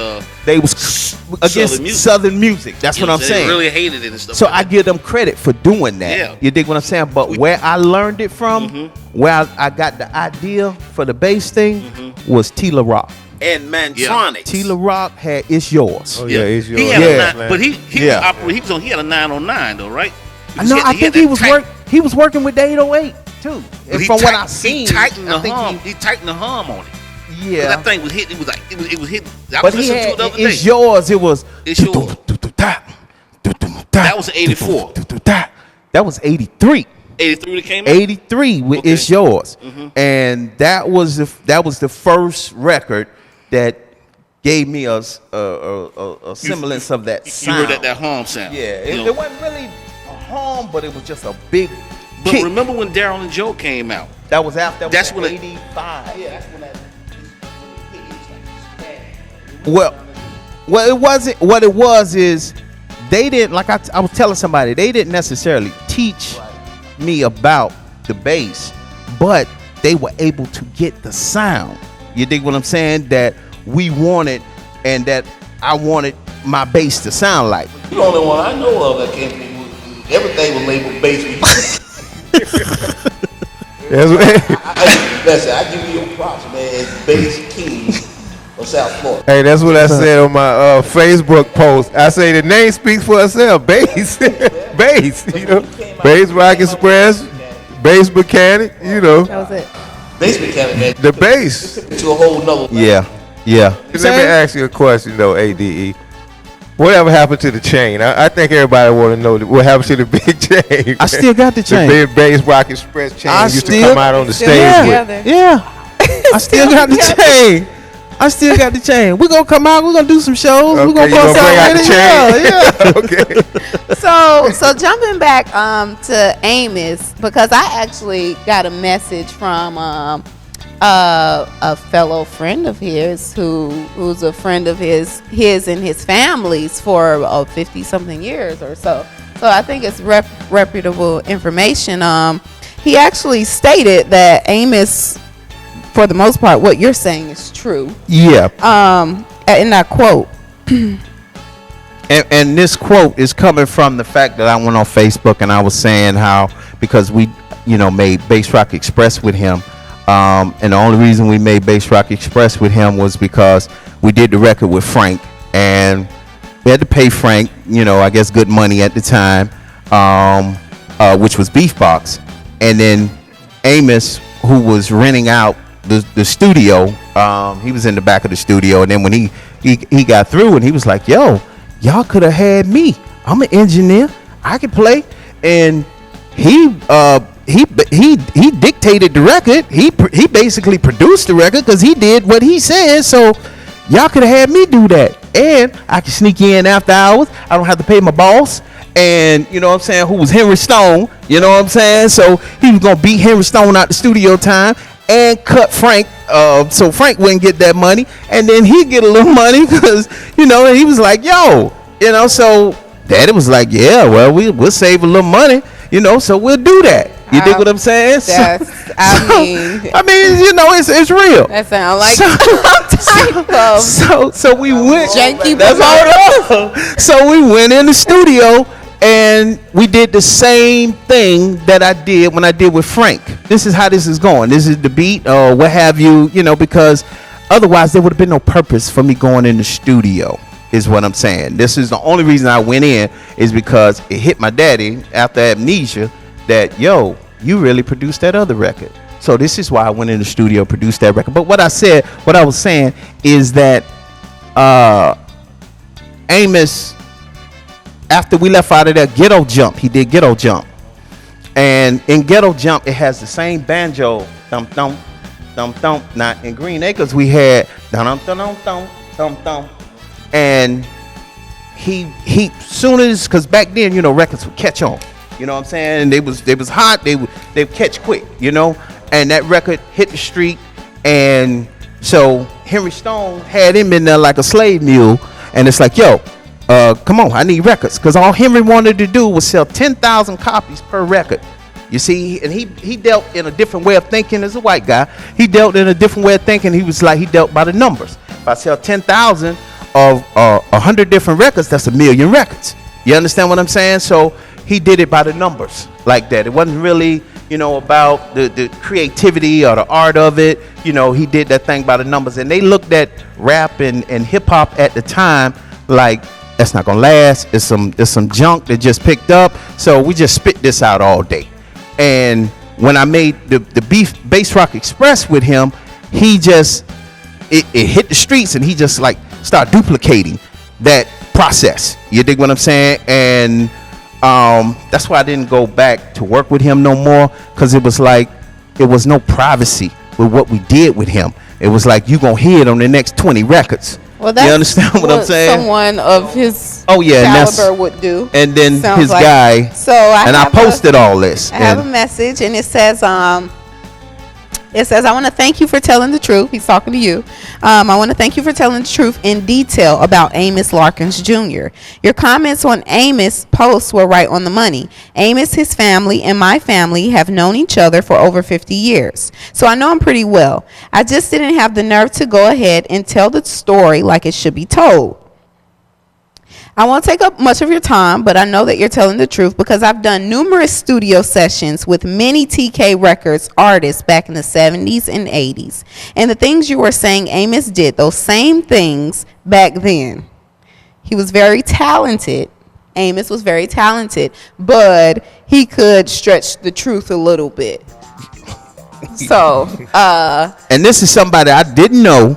they was against Southern music. That's what I'm saying. They really hated it and stuff. So I give them credit for doing that. Yeah. You dig what I'm saying? But where I learned it from, where I got the idea for the bass thing was Tila Rock. And Mantronics. Tila Rock had It's Yours. Oh yeah, It's Yours. He had a 9, but he had a 909 though, right? No, I think he was working with the 808 too. From what I seen, he tightened the hum on it. Yeah, that thing was hitting. It was hitting. But he had It's Yours. It was It's Yours. That was 84. That was 83. 83 that came out? 83 with It's Yours. And that was the first record that gave me a semblance of that sound. You heard that hum sound. Yeah, it wasn't really a hum, but it was just a big But kick. remember when Daryl and Joe came out? That was after. That's when 85. Yeah, that's when that. Well, it wasn't. What it was is they didn't, like I was telling somebody, they didn't necessarily teach me about the bass, but they were able to get the sound. You dig what I'm saying? That we wanted, and that I wanted my bass to sound like. You're the only one I know of that came. Everything was labeled bass. Listen, I give you your props, man. Bass king of South Florida. Hey, that's what I said on my Facebook post. I say the name speaks for itself. Bass, bass. You know, Bass Rock Express, Bass Mechanic. You know, That was it. Bass mechanic, man. the bass. To a whole nother. Yeah. Let me ask you a question though, ADE. Whatever happened to the chain? I think everybody want to know what happened to the big chain. I still got the chain. The big Bass Rock Express chain I used to still- come out on the stage Yeah. with. Yeah. I still got the chain. I still got the chain. We're gonna come out, we're gonna do some shows, we're gonna you gonna bring out the chain? Yeah. Okay. So jumping back to Amos, because I actually got a message from a fellow friend of his who's a friend of his and his family's for 50-something years or so. So I think it's reputable information. He actually stated that Amos, for the most part, what you're saying is true. Yeah. And I quote. And this quote is coming from the fact that I went on Facebook and I was saying how, because we, made Bass Rock Express with him. And the only reason we made Bass Rock Express with him was because we did the record with Frank, and we had to pay Frank, I guess good money at the time, which was Beefbox. And then Amos, who was renting out the studio, he was in the back of the studio, and then when he got through, and he was like, yo, y'all could have had me. I'm an engineer. I could play. And he dictated the record. He basically produced the record because he did what he said. So y'all could have had me do that, and I could sneak in after hours. I don't have to pay my boss. And you know what I'm saying, who was Henry Stone. You know what I'm saying. So he was gonna beat Henry Stone out the studio time and cut Frank, so Frank wouldn't get that money, and then he'd get a little money because he was like, yo, so Daddy was like, yeah, well, we'll save a little money, so we'll do that. You dig what I'm saying? I mean, it's real. That sounds like some type of so we went. janky That's so we went in the studio and we did the same thing that I did when I did with Frank. This is how this is going. This is the beat or what have you, because otherwise there would have been no purpose for me going in the studio, is what I'm saying. This is the only reason I went in, is because it hit my daddy after Amnesia that, yo, you really produced that other record. So this is why I went in the studio, produced that record. But what I was saying is that Amos, after we left out of that Ghetto Jump, he did Ghetto Jump. And in Ghetto Jump, it has the same banjo, thump thump, thump thump. Now in Green Acres, we had thump thump thump thump thump. And he soon as, because back then, records would catch on. You know what I'm saying? They was hot. They would catch quick. And that record hit the street, and so Henry Stone had him in there like a slave mule. And it's like, yo, come on, I need records, because all Henry wanted to do was sell 10,000 copies per record. You see, and he dealt in a different way of thinking as a white guy. He dealt in a different way of thinking. He was like, he dealt by the numbers. If I sell 10,000 of 100 different records, that's 1 million records. You understand what I'm saying? So he did it by the numbers like that. It wasn't really, about the creativity or the art of it. He did that thing by the numbers. And they looked at rap and hip hop at the time like, that's not gonna last. It's some junk that just picked up. So we just spit this out all day. And when I made the Bass Rock Express with him, he just it hit the streets, and he just like started duplicating that process. You dig what I'm saying? And That's why I didn't go back to work with him no more, because it was like it was no privacy with what we did with him. It was like you gonna hear it on the next 20 records. Well, that's you understand what I'm saying? Someone of his and caliber would do. And then Sounds his like, guy. So I posted all this. I have a message, and it says, I want to thank you for telling the truth. He's talking to you. I want to thank you for telling the truth in detail about Amos Larkins Jr. Your comments on Amos' posts were right on the money. Amos, his family, and my family have known each other for over 50 years. So I know him pretty well. I just didn't have the nerve to go ahead and tell the story like it should be told. I won't take up much of your time, but I know that you're telling the truth because I've done numerous studio sessions with many TK Records artists back in the 70s and 80s. And the things you were saying Amos did, those same things back then. He was very talented. Amos was very talented, but he could stretch the truth a little bit. So, and this is somebody I didn't know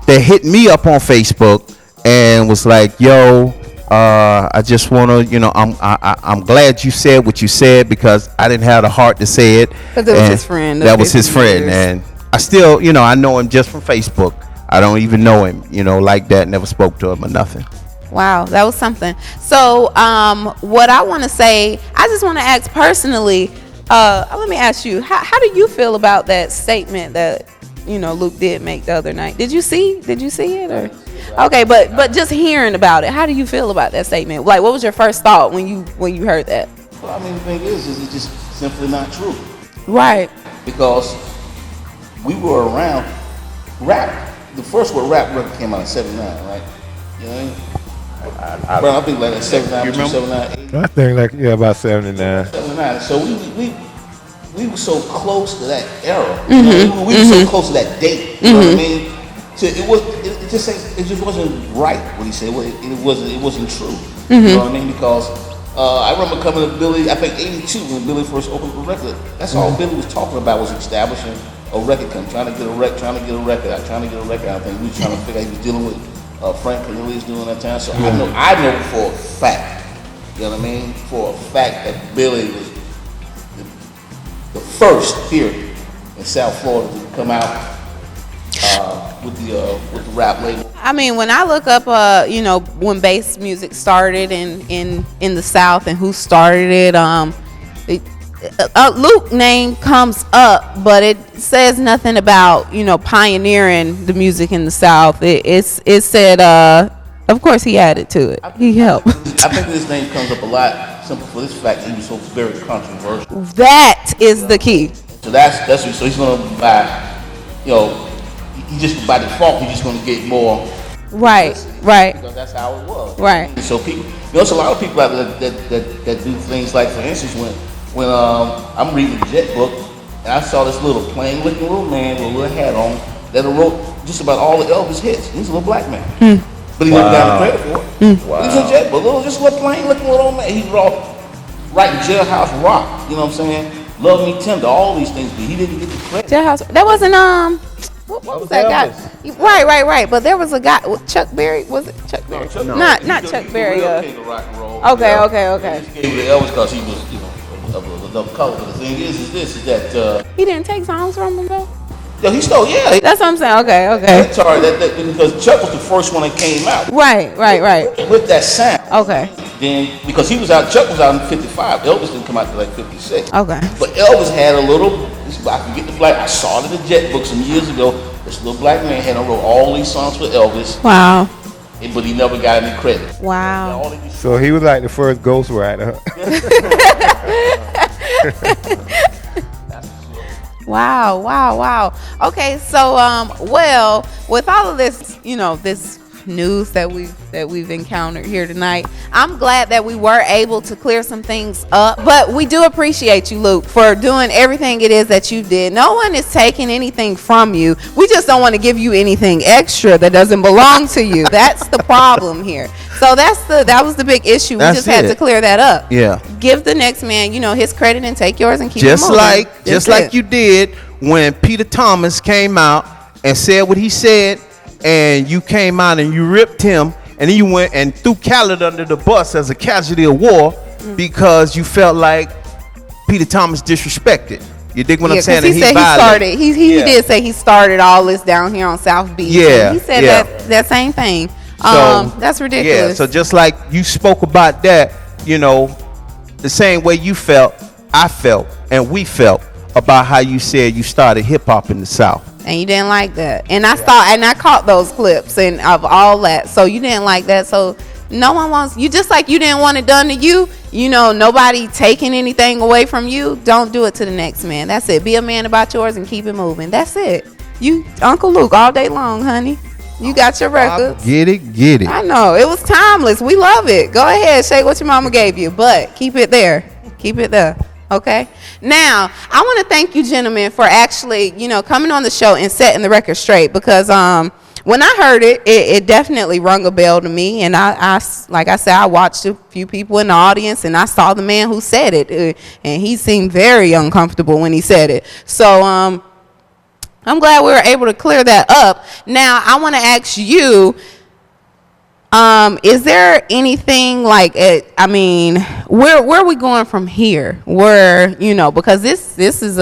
that hit me up on Facebook and was like, yo, I just want to, I'm glad you said what you said because I didn't have the heart to say it. Because it was his friend. That was his friend. And I still, I know him just from Facebook. I don't even know him, like that. Never spoke to him or nothing. Wow, that was something. So what I want to say, I just want to ask personally, let me ask you, how do you feel about that statement that, Luke did make the other night? Did you see it or? Okay, but just hearing about it, how do you feel about that statement? Like, what was your first thought when you heard that? Well, I mean, the thing is it's just simply not true. Right. Because we were around rap. The first word rap record came out in '79, right? You know what I mean? I think like in '79, 79, I think about '79. '79. So we were so close to that era. We were so close to that date. You know what I mean? So it just wasn't right what he said. It wasn't true. You know what I mean? Because I remember coming to Billy, I think '82 when Billy first opened the record. That's all Billy was talking about was establishing a record company, trying to get a record out. I think we were trying to figure out he was dealing with Frank Cornelius during that time. So I know for a fact, you know what I mean? For a fact that Billy was the first here in South Florida to come out with the rap label. I mean, when I look up, when bass music started in the South and who started it, Luke name comes up, but it says nothing about pioneering the music in the South. It said, of course, he added to it. He helped. I think this name comes up a lot simply for this fact that he was so very controversial. That is the key. So that's so he's gonna buy, he just by default he's just gonna get more. Right. Because that's how it was. Right. So people, there's a lot of people out there that do things like, for instance, when I'm reading the Jet book and I saw this little plain looking little man with a little hat on that wrote just about all the Elvis hits. He's a little black man. But he never got the credit for it. But he's a Jet book, just a little plain looking little man. He wrote writing Jailhouse Rock, you know what I'm saying? Love Me Tender, all these things, but he didn't get the credit. Jailhouse, that wasn't what was that guy? Right. But there was a guy, Chuck Berry. Was it Chuck Berry? No, not Chuck Berry. King of rock and roll. Okay. He gave it to Elvis because he was, of color. But the thing is that he didn't take songs from him though. Yeah, he stole. Yeah, that's what I'm saying. Okay. Sorry, because Chuck was the first one that came out. Right. With that sound. Okay. Then because Chuck was out in '55. Elvis didn't come out till like '56. Okay. But Elvis had a little. I forget the black. I saw it in the Jet book some years ago. This little black man had wrote all these songs for Elvis. Wow. But he never got any credit. Wow. So he was like the first ghostwriter. Wow. Okay, so with all of this, this news that we've encountered here tonight, I'm glad that we were able to clear some things up. But we do appreciate you, Luke, for doing everything it is that you did. No one is taking anything from you. We just don't want to give you anything extra that doesn't belong to you. That's the problem here. So that was the big issue. We just had to clear that up. Yeah. Give the next man, his credit and take yours and keep just it moving. Just like you did when Peter Thomas came out and said what he said, and you came out and you ripped him, and then you went and threw Khaled under the bus as a casualty of war. because you felt like Peter Thomas disrespected. You dig what I'm saying? He said he started. He did say he started all this down here on South Beach. Yeah, he said that same thing. That's ridiculous. Yeah, so just like you spoke about that, you know, the same way you felt, I felt, and we felt about how you said you started hip hop in the South. And you didn't like that. And I caught those clips and of all that. So you didn't like that. So no one wants you, just like you didn't want it done to you. You know, nobody taking anything away from you. Don't do it to the next man. That's it. Be a man about yours and keep it moving. That's it. You Uncle Luke all day long, honey. You got your records. Get it. I know. It was timeless. We love it. Go ahead, shake what your mama gave you, but keep it there. Keep it there. Okay. Now, I want to thank you, gentlemen, for actually, you know, coming on the show and setting the record straight, because when I heard it, it definitely rung a bell to me. And I like I said, I watched a few people in the audience, and I saw the man who said it, and he seemed very uncomfortable when he said it. So I'm glad we were able to clear that up. Now, I want to ask you, is there anything like it? I mean, where are we going from here? Where, you know, because this is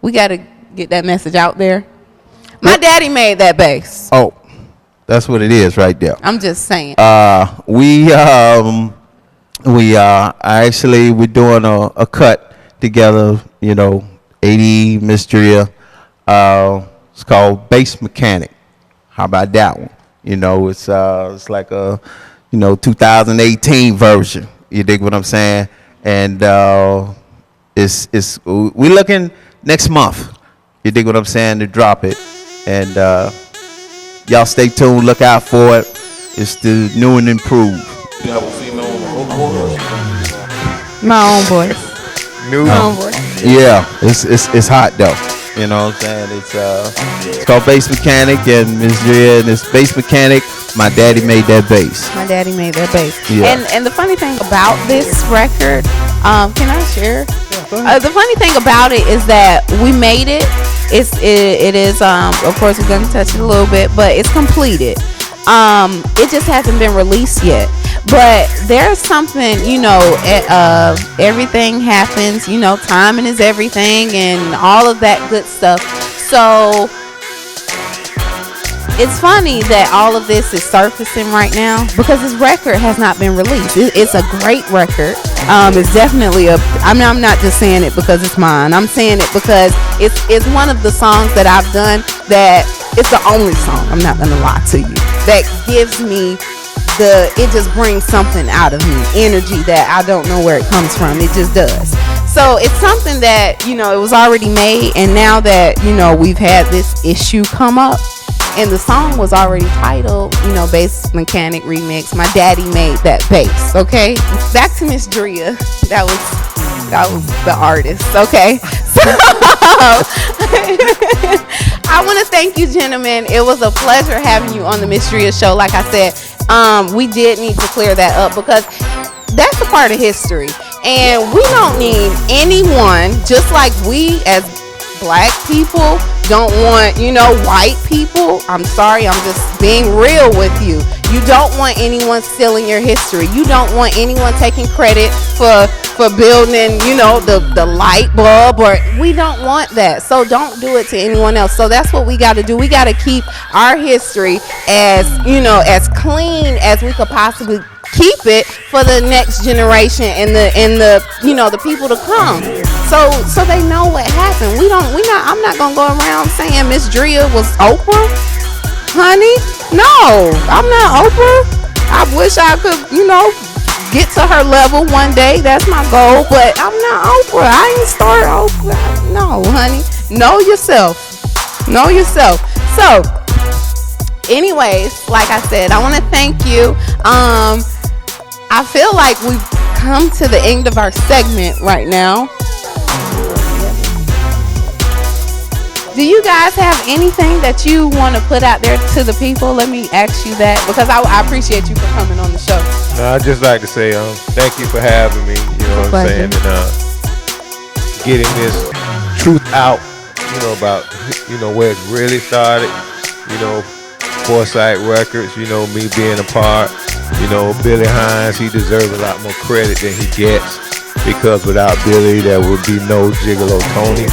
we got to get that message out there. My daddy made that bass. Oh, that's what it is right there. I'm just saying. We're doing a cut together, you know, M.C.A.D.E, Miss Dria. It's called Bass Mechanic. How about that one? You know, it's like a, you know, 2018 version. You dig what I'm saying? And we're looking next month. You dig what I'm saying, to drop it. And y'all stay tuned. Look out for it. It's the new and improved. You have a female voice? My own voice. New. My own voice. Yeah, it's hot though. You know what I'm saying? It's called Bass Mechanic, and Miss Dria, and it's Bass Mechanic. My daddy made that bass. My daddy made that bass. Yeah. And the funny thing about this record, can I share? The funny thing about it is that we made it. It is of course we're gonna touch it a little bit, but it's completed. It just hasn't been released yet. But there's something, you know, everything happens, you know, timing is everything and all of that good stuff. So it's funny that all of this is surfacing right now because this record has not been released. It's a great record. It's definitely I'm not just saying it because it's mine. I'm saying it because it's one of the songs that I've done that it's the only song, I'm not gonna lie to you, that gives me it just brings something out of me, energy that I don't know where it comes from. It just does. So it's something that, you know, it was already made, and now that, you know, we've had this issue come up, and the song was already titled, you know, Bass Mechanic Remix. My daddy made that bass. Okay, back to Miss Dria. That was the artist. Okay, so I want to thank you, gentlemen. It was a pleasure having you on the Miss Dria show. Like I said, we did need to clear that up because that's a part of history, and we don't need anyone, just like we as black people don't want, you know, white people. I'm sorry, I'm just being real with you. You don't want anyone stealing your history. You don't want anyone taking credit for building, you know, the light bulb, or we don't want that. So don't do it to anyone else. So that's what we got to do. We got to keep our history as, you know, as clean as we could possibly keep it for the next generation and the you know, the people to come. So they know what happened. I'm not gonna go around saying Miss Dria was Oprah. Honey, no, I'm not Oprah. I wish I could, you know, get to her level one day. That's my goal, but I'm not Oprah. I ain't started Oprah. No, honey. Know yourself. Know yourself. So, anyways, like I said, I want to thank you. I feel like we've come to the end of our segment right now. Do you guys have anything that you want to put out there to the people? Let me ask you that, because I appreciate you for coming on the show. No, I'd just like to say thank you for having me. You know what I'm saying? And getting this truth out, you know, about, you know, where it really started. You know, Foresight Records, you know, me being a part. You know, Billy Hines, he deserves a lot more credit than he gets, because without Billy, there would be no Gigolo Tony.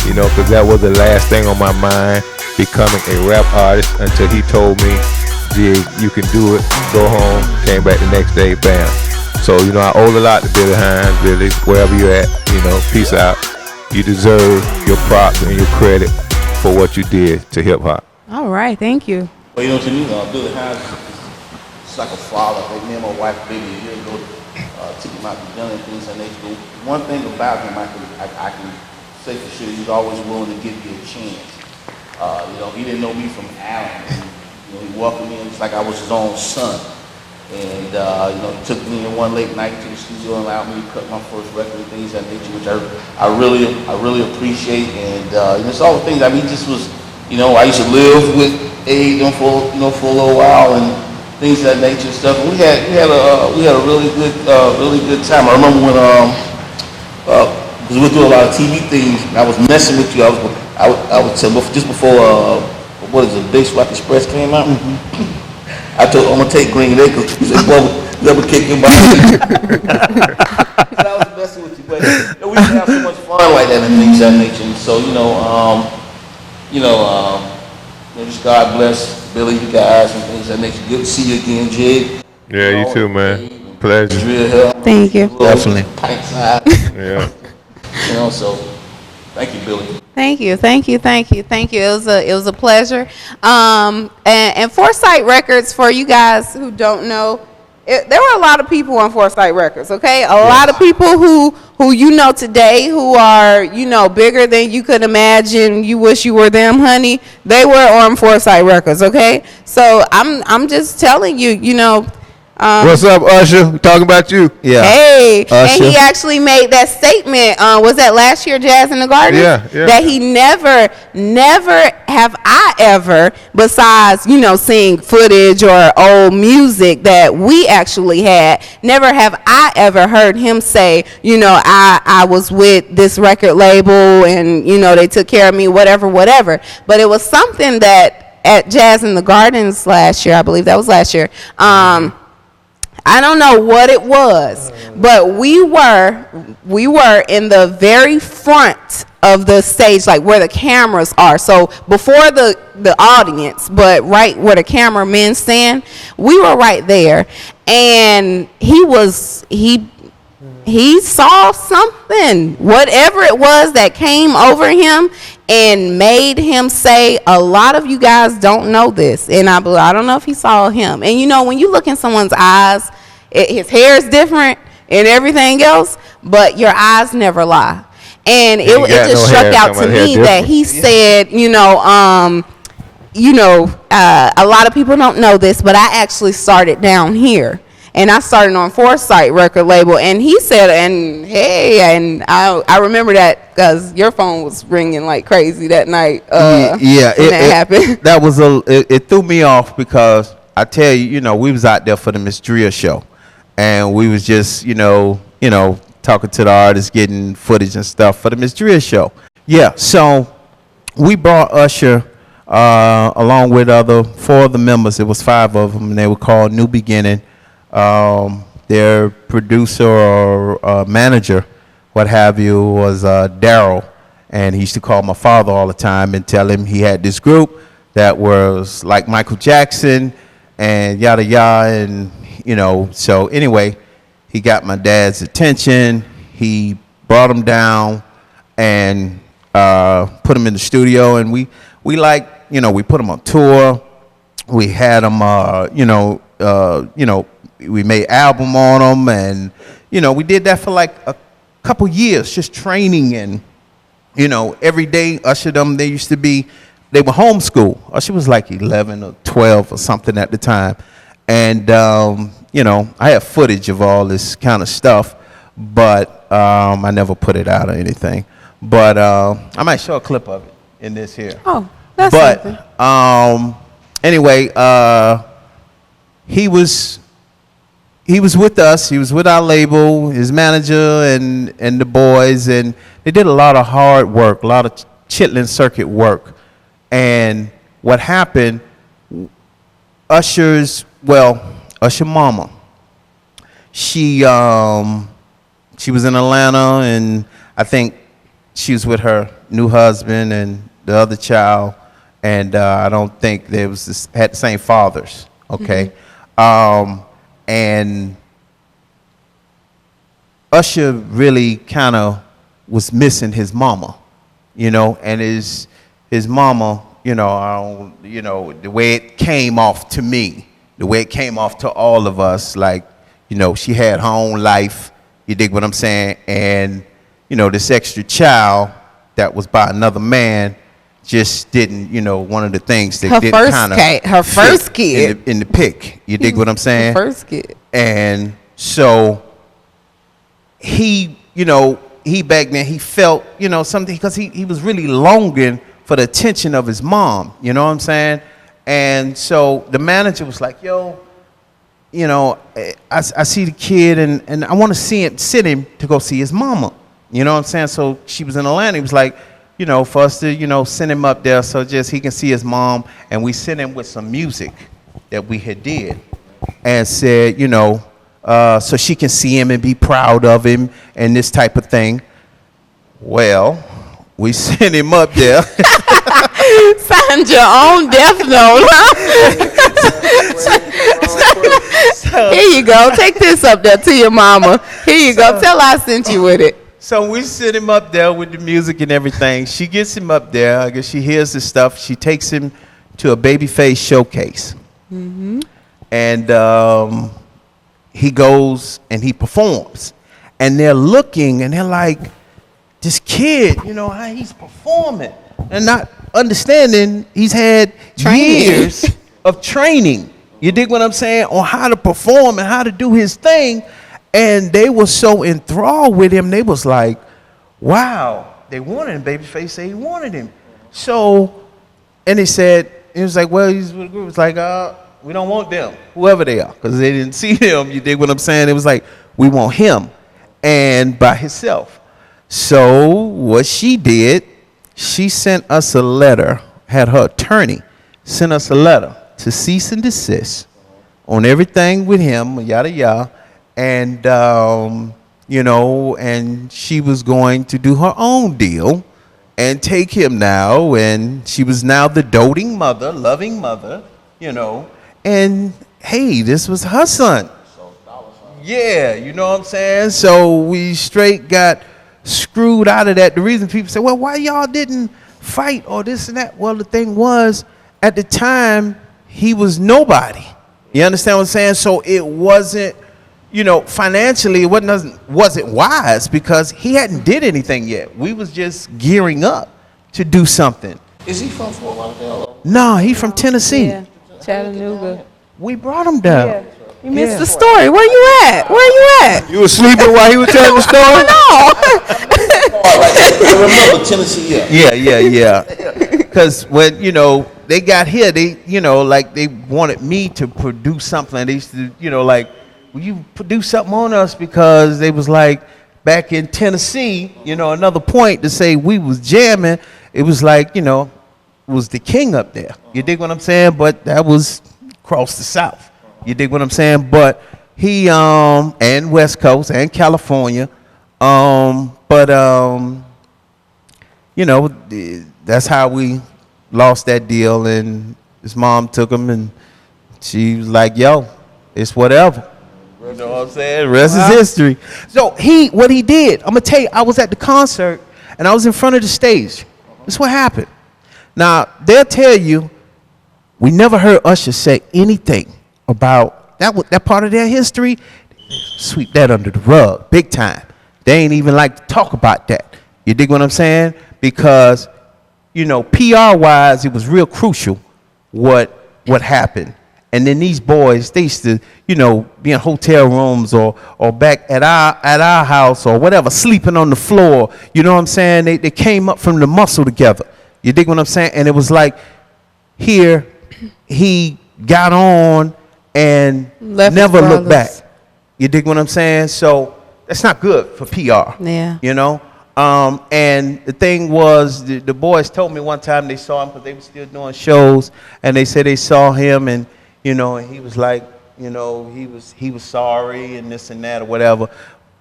You know, because that was the last thing on my mind, becoming a rap artist, until he told me, Jig, you can do it, go home. Came back the next day, bam. So, you know, I owe a lot to Billy Hines. Billy, wherever you're at, you know, peace out. You deserve your props and your credit for what you did to hip hop. All right, thank you. Well, you know, to me, Billy Hines is like a father. Like me and my wife, maybe a year ago, took him out to dinner and things like that. One thing about him, I can say for sure, he's always willing to give you a chance. You know, he didn't know me from Allen. You know, he welcomed me in just like I was his own son. And, you know, he took me in one late night to the studio and allowed me to cut my first record and things of that nature, which I really appreciate. And, you know, it's all the things. I mean, he just was, you know, I used to live with A for a little while and things of that nature and stuff. And we had a really good time. I remember when, because we would do a lot of TV things, and I was messing with you. I would say just before, what is it, Big Swap Express came out? Mm-hmm. I told him, I'm going to take Green Acres. He said, well, never kick him out. I was messing with you, but you know, we used to have so much fun like that and things of that nature. And so, just God bless Billy, you guys, and things of that nature. Good to see you again, Jig. Yeah, you too, man. Pleasure. Dria, Thank you. Definitely. Pint side. Yeah. You know, so thank you, Billy. Thank you. It was a pleasure. And Foresight Records, for you guys who don't know, there were a lot of people on Foresight Records. Okay, a lot of people who you know today who are, you know, bigger than you could imagine. You wish you were them, honey. They were on Foresight Records. Okay, so I'm just telling you, you know. What's up, Usher? We talking about you. Yeah. Hey, Usher. and he actually made that statement. Was that last year, Jazz in the Garden? Yeah. That he never have I ever, besides, you know, seeing footage or old music that we actually had, never have I ever heard him say, you know, I was with this record label and, you know, they took care of me, whatever. But it was something that at Jazz in the Gardens last year, I believe that was last year, I don't know what it was, but we were in the very front of the stage, like where the cameras are. So before the audience, but right where the cameramen stand, we were right there. And he saw something, whatever it was that came over him and made him say, a lot of you guys don't know this. And I don't know if he saw him. And you know, when you look in someone's eyes, his hair is different and everything else, but your eyes never lie. And it just struck out to me that he said, a lot of people don't know this, but I actually started down here. And I started on Foresight record label, and he said, and I remember that because your phone was ringing like crazy that night. When that happened. That was it threw me off because I tell you, you know, we was out there for the Miss Dria show, and we was just, you know, talking to the artists, getting footage and stuff for the Miss Dria show. Yeah, so we brought Usher along with four other members. It was 5 of them, and they were called New Beginning. Their producer or manager, what have you, was Daryl, and he used to call my father all the time and tell him he had this group that was like Michael Jackson and yada yada, and you know. So anyway, he got my dad's attention. He brought him down and put him in the studio, and we put him on tour. We had him, we made album on them, and we did that for like a couple years, just training. And every day Usher them, they were homeschooled. Usher was like 11 or 12 or something at the time, and I have footage of all this kind of stuff, but I never put it out or anything. But I might show a clip of it in this here. Oh, that's something. Anyway, he was with us. He was with our label, his manager, and the boys, and they did a lot of hard work, a lot of Chitlin circuit work. And what happened, Usher's Usher mama. She was in Atlanta, and I think she was with her new husband and the other child, and I don't think they had the same fathers. Okay, and Usher really kind of was missing his mama, and his mama, the way it came off to me, the way it came off to all of us, like, she had her own life, you dig what I'm saying, and, this extra child that was by another man just didn't, one of the things that didn't kind of her first kid in the pick, you dig what I'm saying? Her first kid. And so he back then, he felt, something, because he was really longing for the attention of his mom, you know what I'm saying? And so the manager was like, yo, I see the kid, and I want to send him to go see his mama, you know what I'm saying? So she was in Atlanta. He was like, for us to, send him up there so just he can see his mom, and we sent him with some music that we had did, and said, so she can see him and be proud of him and this type of thing. Well, we sent him up there. Signed your own death note, huh? Here you go. Take this up there to your mama. Here you go. Tell her I sent you with it. So we sent him up there with the music and everything. She gets him up there. I guess she hears the stuff. She takes him to a Babyface showcase. Mm-hmm. And he goes and he performs. And they're looking and they're like, this kid, how he's performing. And not understanding he's had years of training. You dig what I'm saying? On how to perform and how to do his thing. And they were so enthralled with him. They was like, wow, they wanted him. Babyface said he wanted him. So, and they said, it was like, well, he's with the group. It's like, we don't want them, whoever they are, because they didn't see him. You dig what I'm saying? It was like, we want him, and by himself. So what she did, she sent us a letter, had her attorney send us a letter to cease and desist on everything with him, yada yada, and and she was going to do her own deal and take him now, and she was now the doting mother, loving mother, and hey, this was her son. Yeah, you know what I'm saying? So we straight got screwed out of that. The reason people say, well, why y'all didn't fight or this and that? Well, the thing was, at the time, he was nobody. You understand what I'm saying? So it wasn't, financially, it wasn't wise because he hadn't did anything yet. We was just gearing up to do something. Is he from Fort Lauderdale? No, he from Tennessee. Yeah, Chattanooga. We brought him down. Yeah. You missed the story. Where you at? Where you at? You were sleeping while he was telling the story? No. I remember Tennessee, Yeah. Because when, they got here, they, like they wanted me to produce something. They used to, like, will you produce something on us? Because they was like, back in Tennessee, another point to say we was jamming. It was like, it was the king up there. You dig what I'm saying? But that was across the South. You dig what I'm saying? But he, and West Coast and California, that's how we lost that deal, and his mom took him, and she was like, yo, it's whatever. You know what I'm saying? Rest is history. So what he did, I'm going to tell you, I was at the concert, and I was in front of the stage. This is what happened. Now, they'll tell you, we never heard Usher say anything about that part of their history. Sweep that under the rug, big time. They ain't even like to talk about that. You dig what I'm saying? Because, PR-wise, it was real crucial what happened. And then these boys, they used to, be in hotel rooms or back at our house or whatever, sleeping on the floor. You know what I'm saying? They came up from the muscle together. You dig what I'm saying? And it was like, here, he got on and never looked back. You dig what I'm saying? So that's not good for PR. Yeah. And the thing was, the boys told me one time they saw him because they were still doing shows, and they said they saw him, and and he was like, you know, he was sorry and this and that or whatever.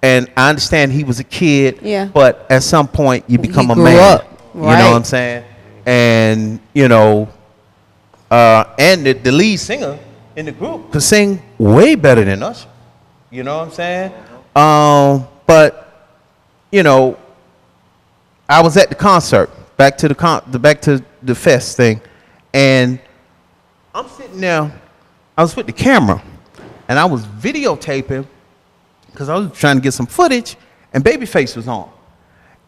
And I understand he was a kid, but at some point you become a man. Up, right? You know what I'm saying? And you know, and the lead singer in the group could sing way better than us. You know what I'm saying? But you know, I was at the concert, back to the fest thing, and I'm sitting there. I was with the camera, and I was videotaping because I was trying to get some footage, and Babyface was on.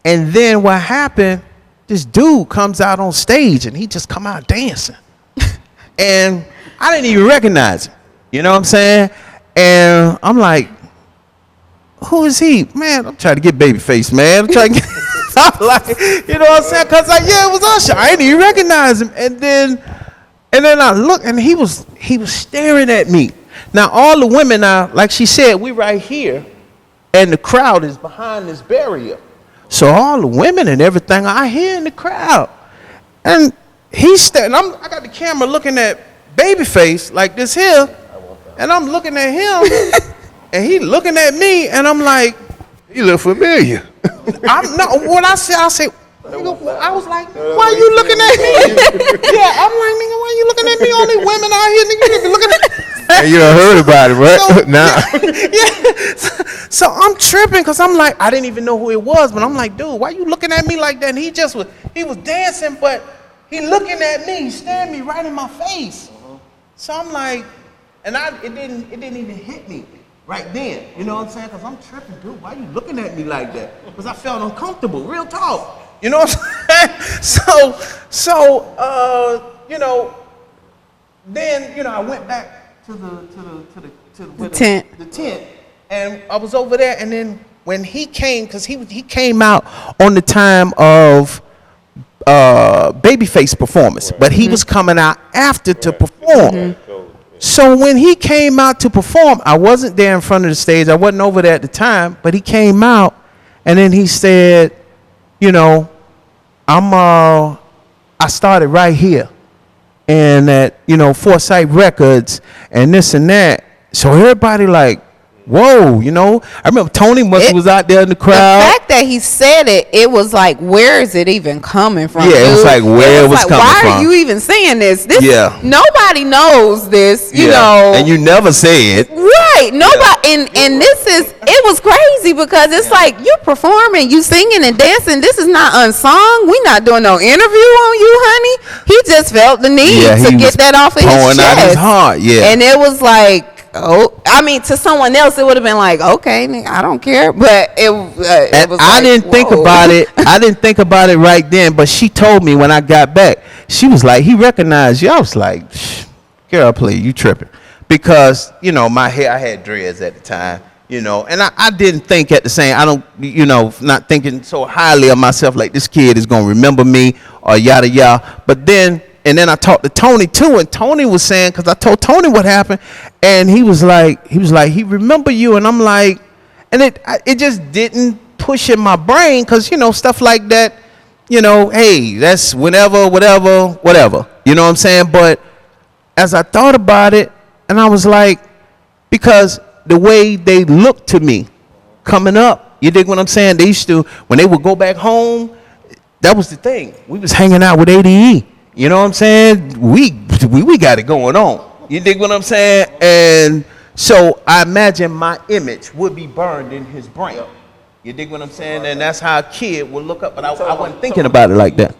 And then what happened? This dude comes out on stage, and he just come out dancing, and I didn't even recognize him. You know what I'm saying? And I'm like, who is he? Man, I'm trying to get Babyface, man. I'm trying to get, I'm like, you know what I'm saying? Because like, yeah, it was Usher. I didn't even recognize him. And then I looked, and he was staring at me. Now, all the women now, like she said, we right here, and the crowd is behind this barrier. So all the women and everything I hear in the crowd. And he's standing, I got the camera looking at Babyface like this here, and I'm looking at him, and he looking at me, and I'm like, you look familiar. I'm not, what I say, I was like, why you looking at me? Yeah, I'm like, nigga, why you looking at me? Only women out here, nigga, you looking at me. And you done heard about it, right? So, Nah. So I'm tripping because I'm like, I didn't even know who it was, but I'm like, dude, why you looking at me like that? And he was dancing, but he looking at me, staring me right in my face. So I'm like, and it didn't even hit me right then. You know what I'm saying? Because I'm tripping, dude. Why you looking at me like that? Because I felt uncomfortable. Real talk. You know what I'm saying? So you know, then you know I went back to the tent. The tent, and I was over there, and then when he came, because he came out on the time of Babyface performance, but he was coming out after to perform. So when he came out to perform, I wasn't there in front of the stage. I wasn't over there at the time, but he came out, and then he said, you know, I started right here, and at, you know, Foresight Records and this and that. So everybody like, whoa, you know. I remember Tony was out there in the crowd. The fact that he said it, it was like, where is it even coming from? Yeah, it was like, where it was coming from. Why are you even saying this? Yeah. Nobody knows this, you know. And you never say it. Right. Nobody. And this is, it was crazy because it's like, you performing, you singing and dancing. This is not unsung. We not doing no interview on you, honey. He just felt the need to get that off of his chest. Pouring out his heart, And it was like, oh, I mean, to someone else, it would have been like, okay, I don't care. But it was I like, didn't think about it. I didn't think about it right then. But she told me when I got back, she was like, he recognized you. I was like, girl, please, you tripping. Because, you know, my hair, I had dreads at the time, you know, and I didn't think at the same, I don't, you know, not thinking so highly of myself like this kid is going to remember me or yada yada. But then, and then I talked to Tony too, and Tony was saying, because I told Tony what happened, and he was like, he remember you, and I'm like, and it just didn't push in my brain, because, you know, stuff like that, you know, hey, that's whenever, whatever, you know what I'm saying? But as I thought about it, and I was like, because the way they looked to me coming up, you dig what I'm saying? They used to, when they would go back home, that was the thing. We was hanging out with A.D.E. You know what I'm saying? We got it going on. You dig what I'm saying? And so I imagine my image would be burned in his brain. You dig what I'm saying? And that's how a kid would look up. But I wasn't thinking about it like that.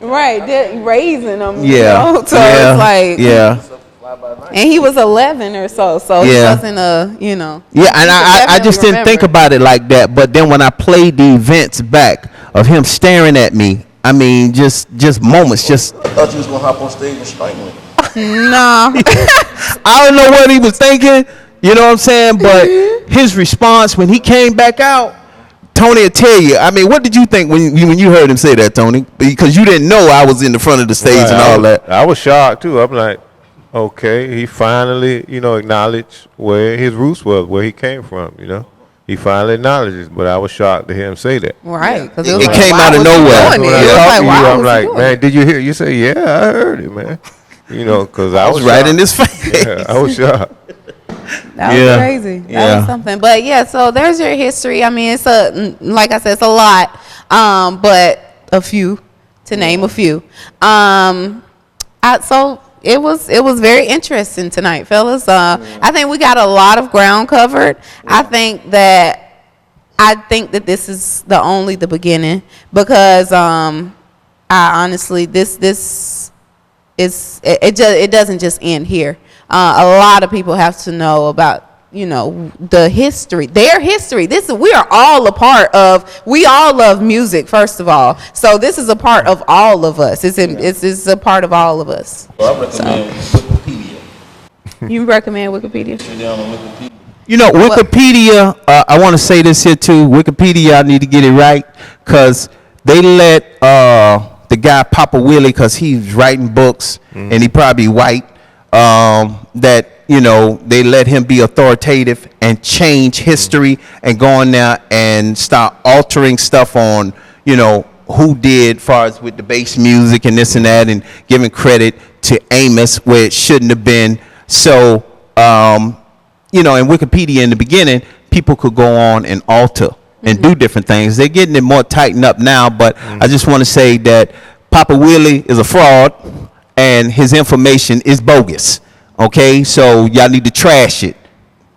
right, raising them. Yeah. You know? So it's like, yeah. And he was 11 or so he wasn't a, you know. Yeah, and I just didn't think about it like that. But then when I played the events back of him staring at me, I mean, just moments, just. I thought you was gonna hop on stage and strike me. Nah. I don't know what he was thinking, you know what I'm saying? But his response when he came back out, Tony will tell you. I mean, what did you think when you heard him say that, Tony? Because you didn't know I was in the front of the stage and all that. I was shocked too. I'm like, okay, he finally, you know, acknowledged where his roots was, where he came from, you know. He finally acknowledges, but I was shocked to hear him say that. Right. It like, came out of nowhere. When I talked to you, I'm like, man, did you hear? You say, yeah, I heard it, man. You know, because I was right shocked. in his face. Yeah, I was shocked. That was crazy. That was something. But yeah, so there's your history. I mean, like I said, it's a lot, but a few to name a few. So it was very interesting tonight, fellas. I think we got a lot of ground covered. I think that this is only the beginning, because I honestly it doesn't just end here. A lot of people have to know about the history, their history. We are all a part of. We all love music, first of all. So this is a part of all of us. It's a part of all of us. Well, I recommend Wikipedia. You recommend Wikipedia? Sit down on Wikipedia. Wikipedia. I want to say this here too. Wikipedia, I need to get it right, because they let the guy Papa Willie, because he's writing books and he probably white. That they let him be authoritative and change history and go in there and start altering stuff on who did, far as with the bass music and this and that, and giving credit to Amos where it shouldn't have been. So in Wikipedia in the beginning, people could go on and alter and do different things. They're getting it more tightened up now, but I just want to say that Papa Willie is a fraud and his information is bogus. Okay, so y'all need to trash it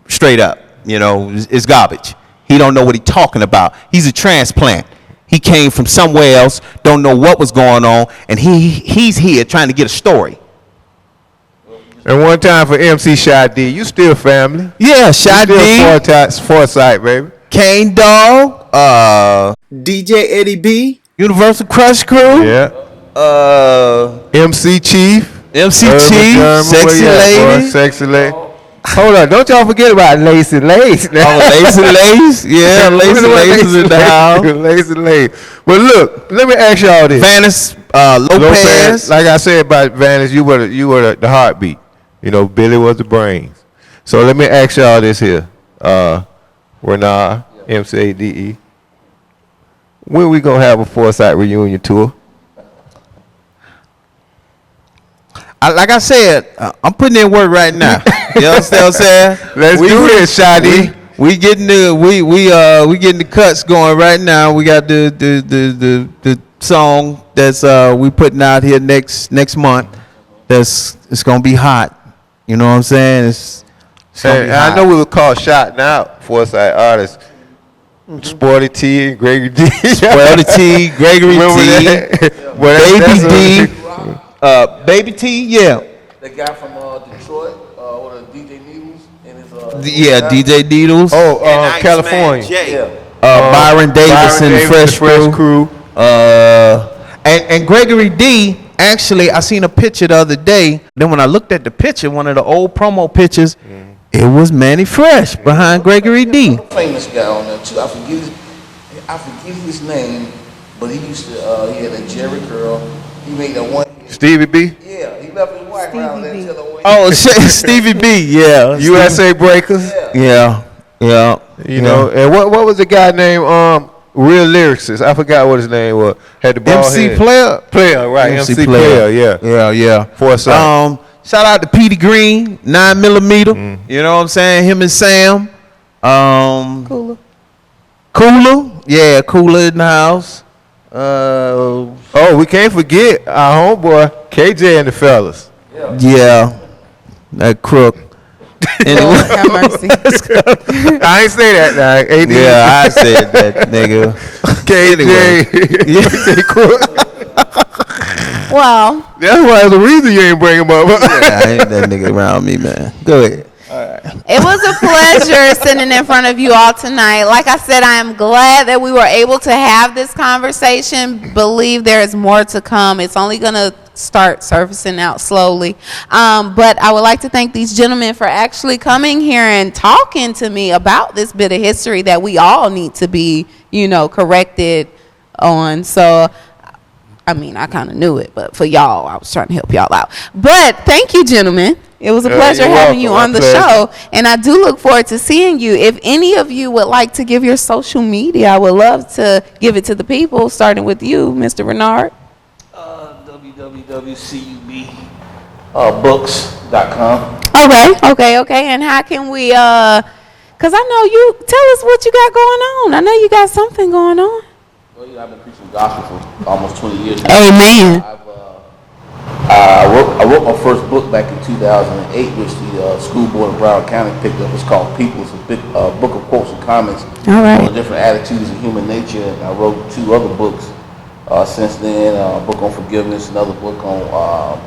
straight up. It's garbage. He don't know what he's talking about. He's a transplant. He came from somewhere else, don't know what was going on, and he's here trying to get a story. And one time for M.C.A.D.E, you still family. Yeah, M.C.A.D.E. Foresight, baby. Kane Dog, DJ Eddie B, Universal Crush Crew. Yeah. MC Chief. MC Chief, Sexy Lady. Sexy Lady. Hold on, don't y'all forget about Lacy Lace. Lacy Lace, yeah, Lacy Lace is in the house. Lacy Lace. But look, let me ask y'all this. Vanis Lopez. Like I said about Vanis, you were the heartbeat. Billy was the brains. So let me ask y'all this here. Renard, M.C.A.D.E. When we gonna have a Foresight reunion tour? Like I said, I'm putting in work right now. You understand what I'm saying? Let's do this, Shadi. We getting the cuts going right now. We got the song that's we putting out here next month. It's gonna be hot. You know what I'm saying? It's gonna be hot. I know we would call Shot now Foresight artists. Sporty T and Gregory D. Sporty T, Gregory T, Baby D. Baby T, yeah. That guy from Detroit, DJ Needles and his DJ Needles. California. Yeah. Byron Davidson, Fresh Crew. And Gregory D. Actually, I seen a picture the other day. Then when I looked at the picture, one of the old promo pictures, it was Manny Fresh behind Gregory D. Famous guy on there too. I forget his name, but he used to. He had a Jerry curl. He made that one. Stevie B? Yeah, he left his wife around there until the way. Oh, Stevie B, yeah. USA Breakers? Yeah. And what was the guy named Real Lyricist? I forgot what his name was. Had the ball MC head. Player, right. MC Player, yeah. Foresight. Shout out to Petey Green, 9mm. You know what I'm saying? Him and Sam. Cooler. Yeah, Cooler in the house. We can't forget our homeboy KJ and the fellas. Yeah, that crook. Anyway, have mercy. I ain't say that now. Yeah, I said that, nigga. KJ, crook. Well, that's why the reason you ain't bring him up. Yeah, I ain't that nigga around me, man. Go ahead. it was a pleasure sitting in front of you all tonight. Like I said, I am glad that we were able to have this conversation. Believe there is more to come. It's only going to start surfacing out slowly. But I would like to thank these gentlemen for actually coming here and talking to me about this bit of history that we all need to be, corrected on. So, I mean, I kind of knew it, but for y'all, I was trying to help y'all out. But thank you, gentlemen. It was a pleasure having you on the show, and I do look forward to seeing you. If any of you would like to give your social media, I would love to give it to the people, starting with you, Mr. Renard. www.cub Books.com. Okay. And how can we? Cause I know you. Tell us what you got going on. I know you got something going on. Well, I've been preaching gospel for almost 20 years now. Amen. I wrote my first book back in 2008, which the school board of Broward County picked up. It's called People. It's a big book of quotes and comments on the different attitudes of human nature. And I wrote 2 other books since then. A book on forgiveness, another book on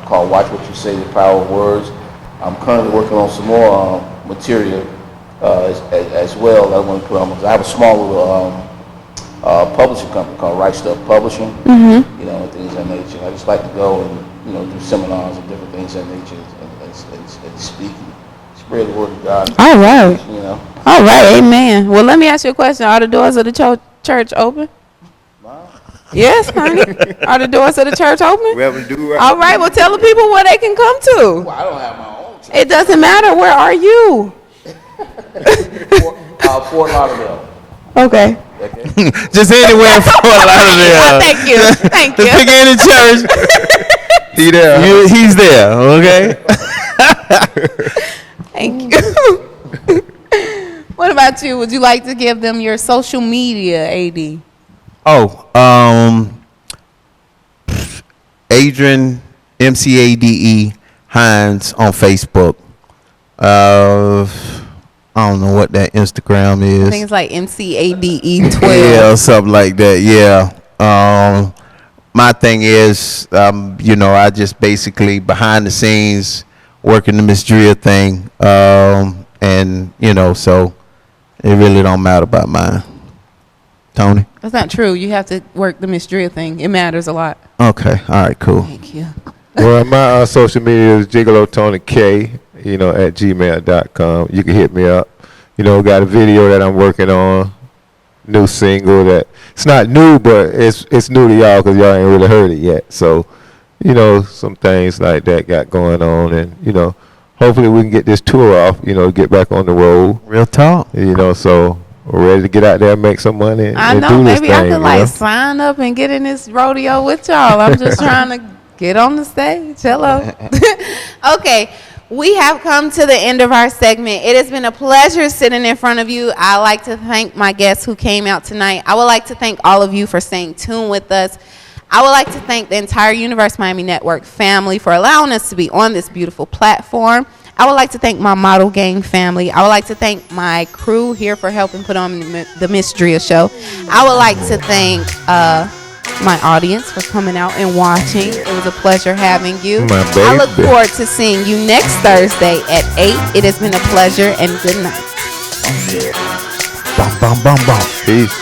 called Watch What You Say, The Power of Words. I'm currently working on some more material as well that I want to put on. I have a small little publishing company called Right Stuff Publishing, and things of that nature. I just like to go and do seminars and different things of that nature and speak and spread the word of God. All right. All right. Amen. Well, let me ask you a question. Are the doors of the church open? Yes, honey. Are the doors of the church open? Reverend Dria. All right. Well, tell the people where they can come to. Well, I don't have my own church. It doesn't matter. Where are you? Fort Lauderdale. Okay. Just anywhere in Fort Lauderdale. Thank you. Thank you. Pick any church. He there. He's there. Okay. Thank you. What about you? Would you like to give them your social media, AD? Adrian M.C.A.D.E. Hines on Facebook. I don't know what that Instagram is. I think it's like M.C.A.D.E. 12. Yeah, something like that. Yeah. My thing is, I just basically behind the scenes working the Miss Dria thing, and so it really don't matter about mine. Tony? That's not true. You have to work the Miss Dria thing. It matters a lot. Okay. All right. Cool. Thank you. Well, my social media is Gigolo Tony K, at gmail.com. You can hit me up. Got a video that I'm working on, new single that it's not new, but it's new to y'all because y'all ain't really heard it yet. So, some things like that got going on, and hopefully we can get this tour off. Get back on the road. Real talk. So we're ready to get out there and make some money. I and know. do this Maybe I thing, could sign up and get in this rodeo with y'all. I'm just trying to get on the stage. Hello. Okay. We have come to the end of our segment. It has been a pleasure sitting in front of you. I like to thank my guests who came out tonight. I would like to thank all of you for staying tuned with us. I would like to thank the entire Universe Miami Network family for allowing us to be on this beautiful platform. I would like to thank my model gang family. I would like to thank my crew here for helping put on the Miss Dria show. I would like to thank my audience for coming out and watching. It was a pleasure having you. I look forward to seeing you next Thursday at 8. It has been a pleasure and good night. Peace.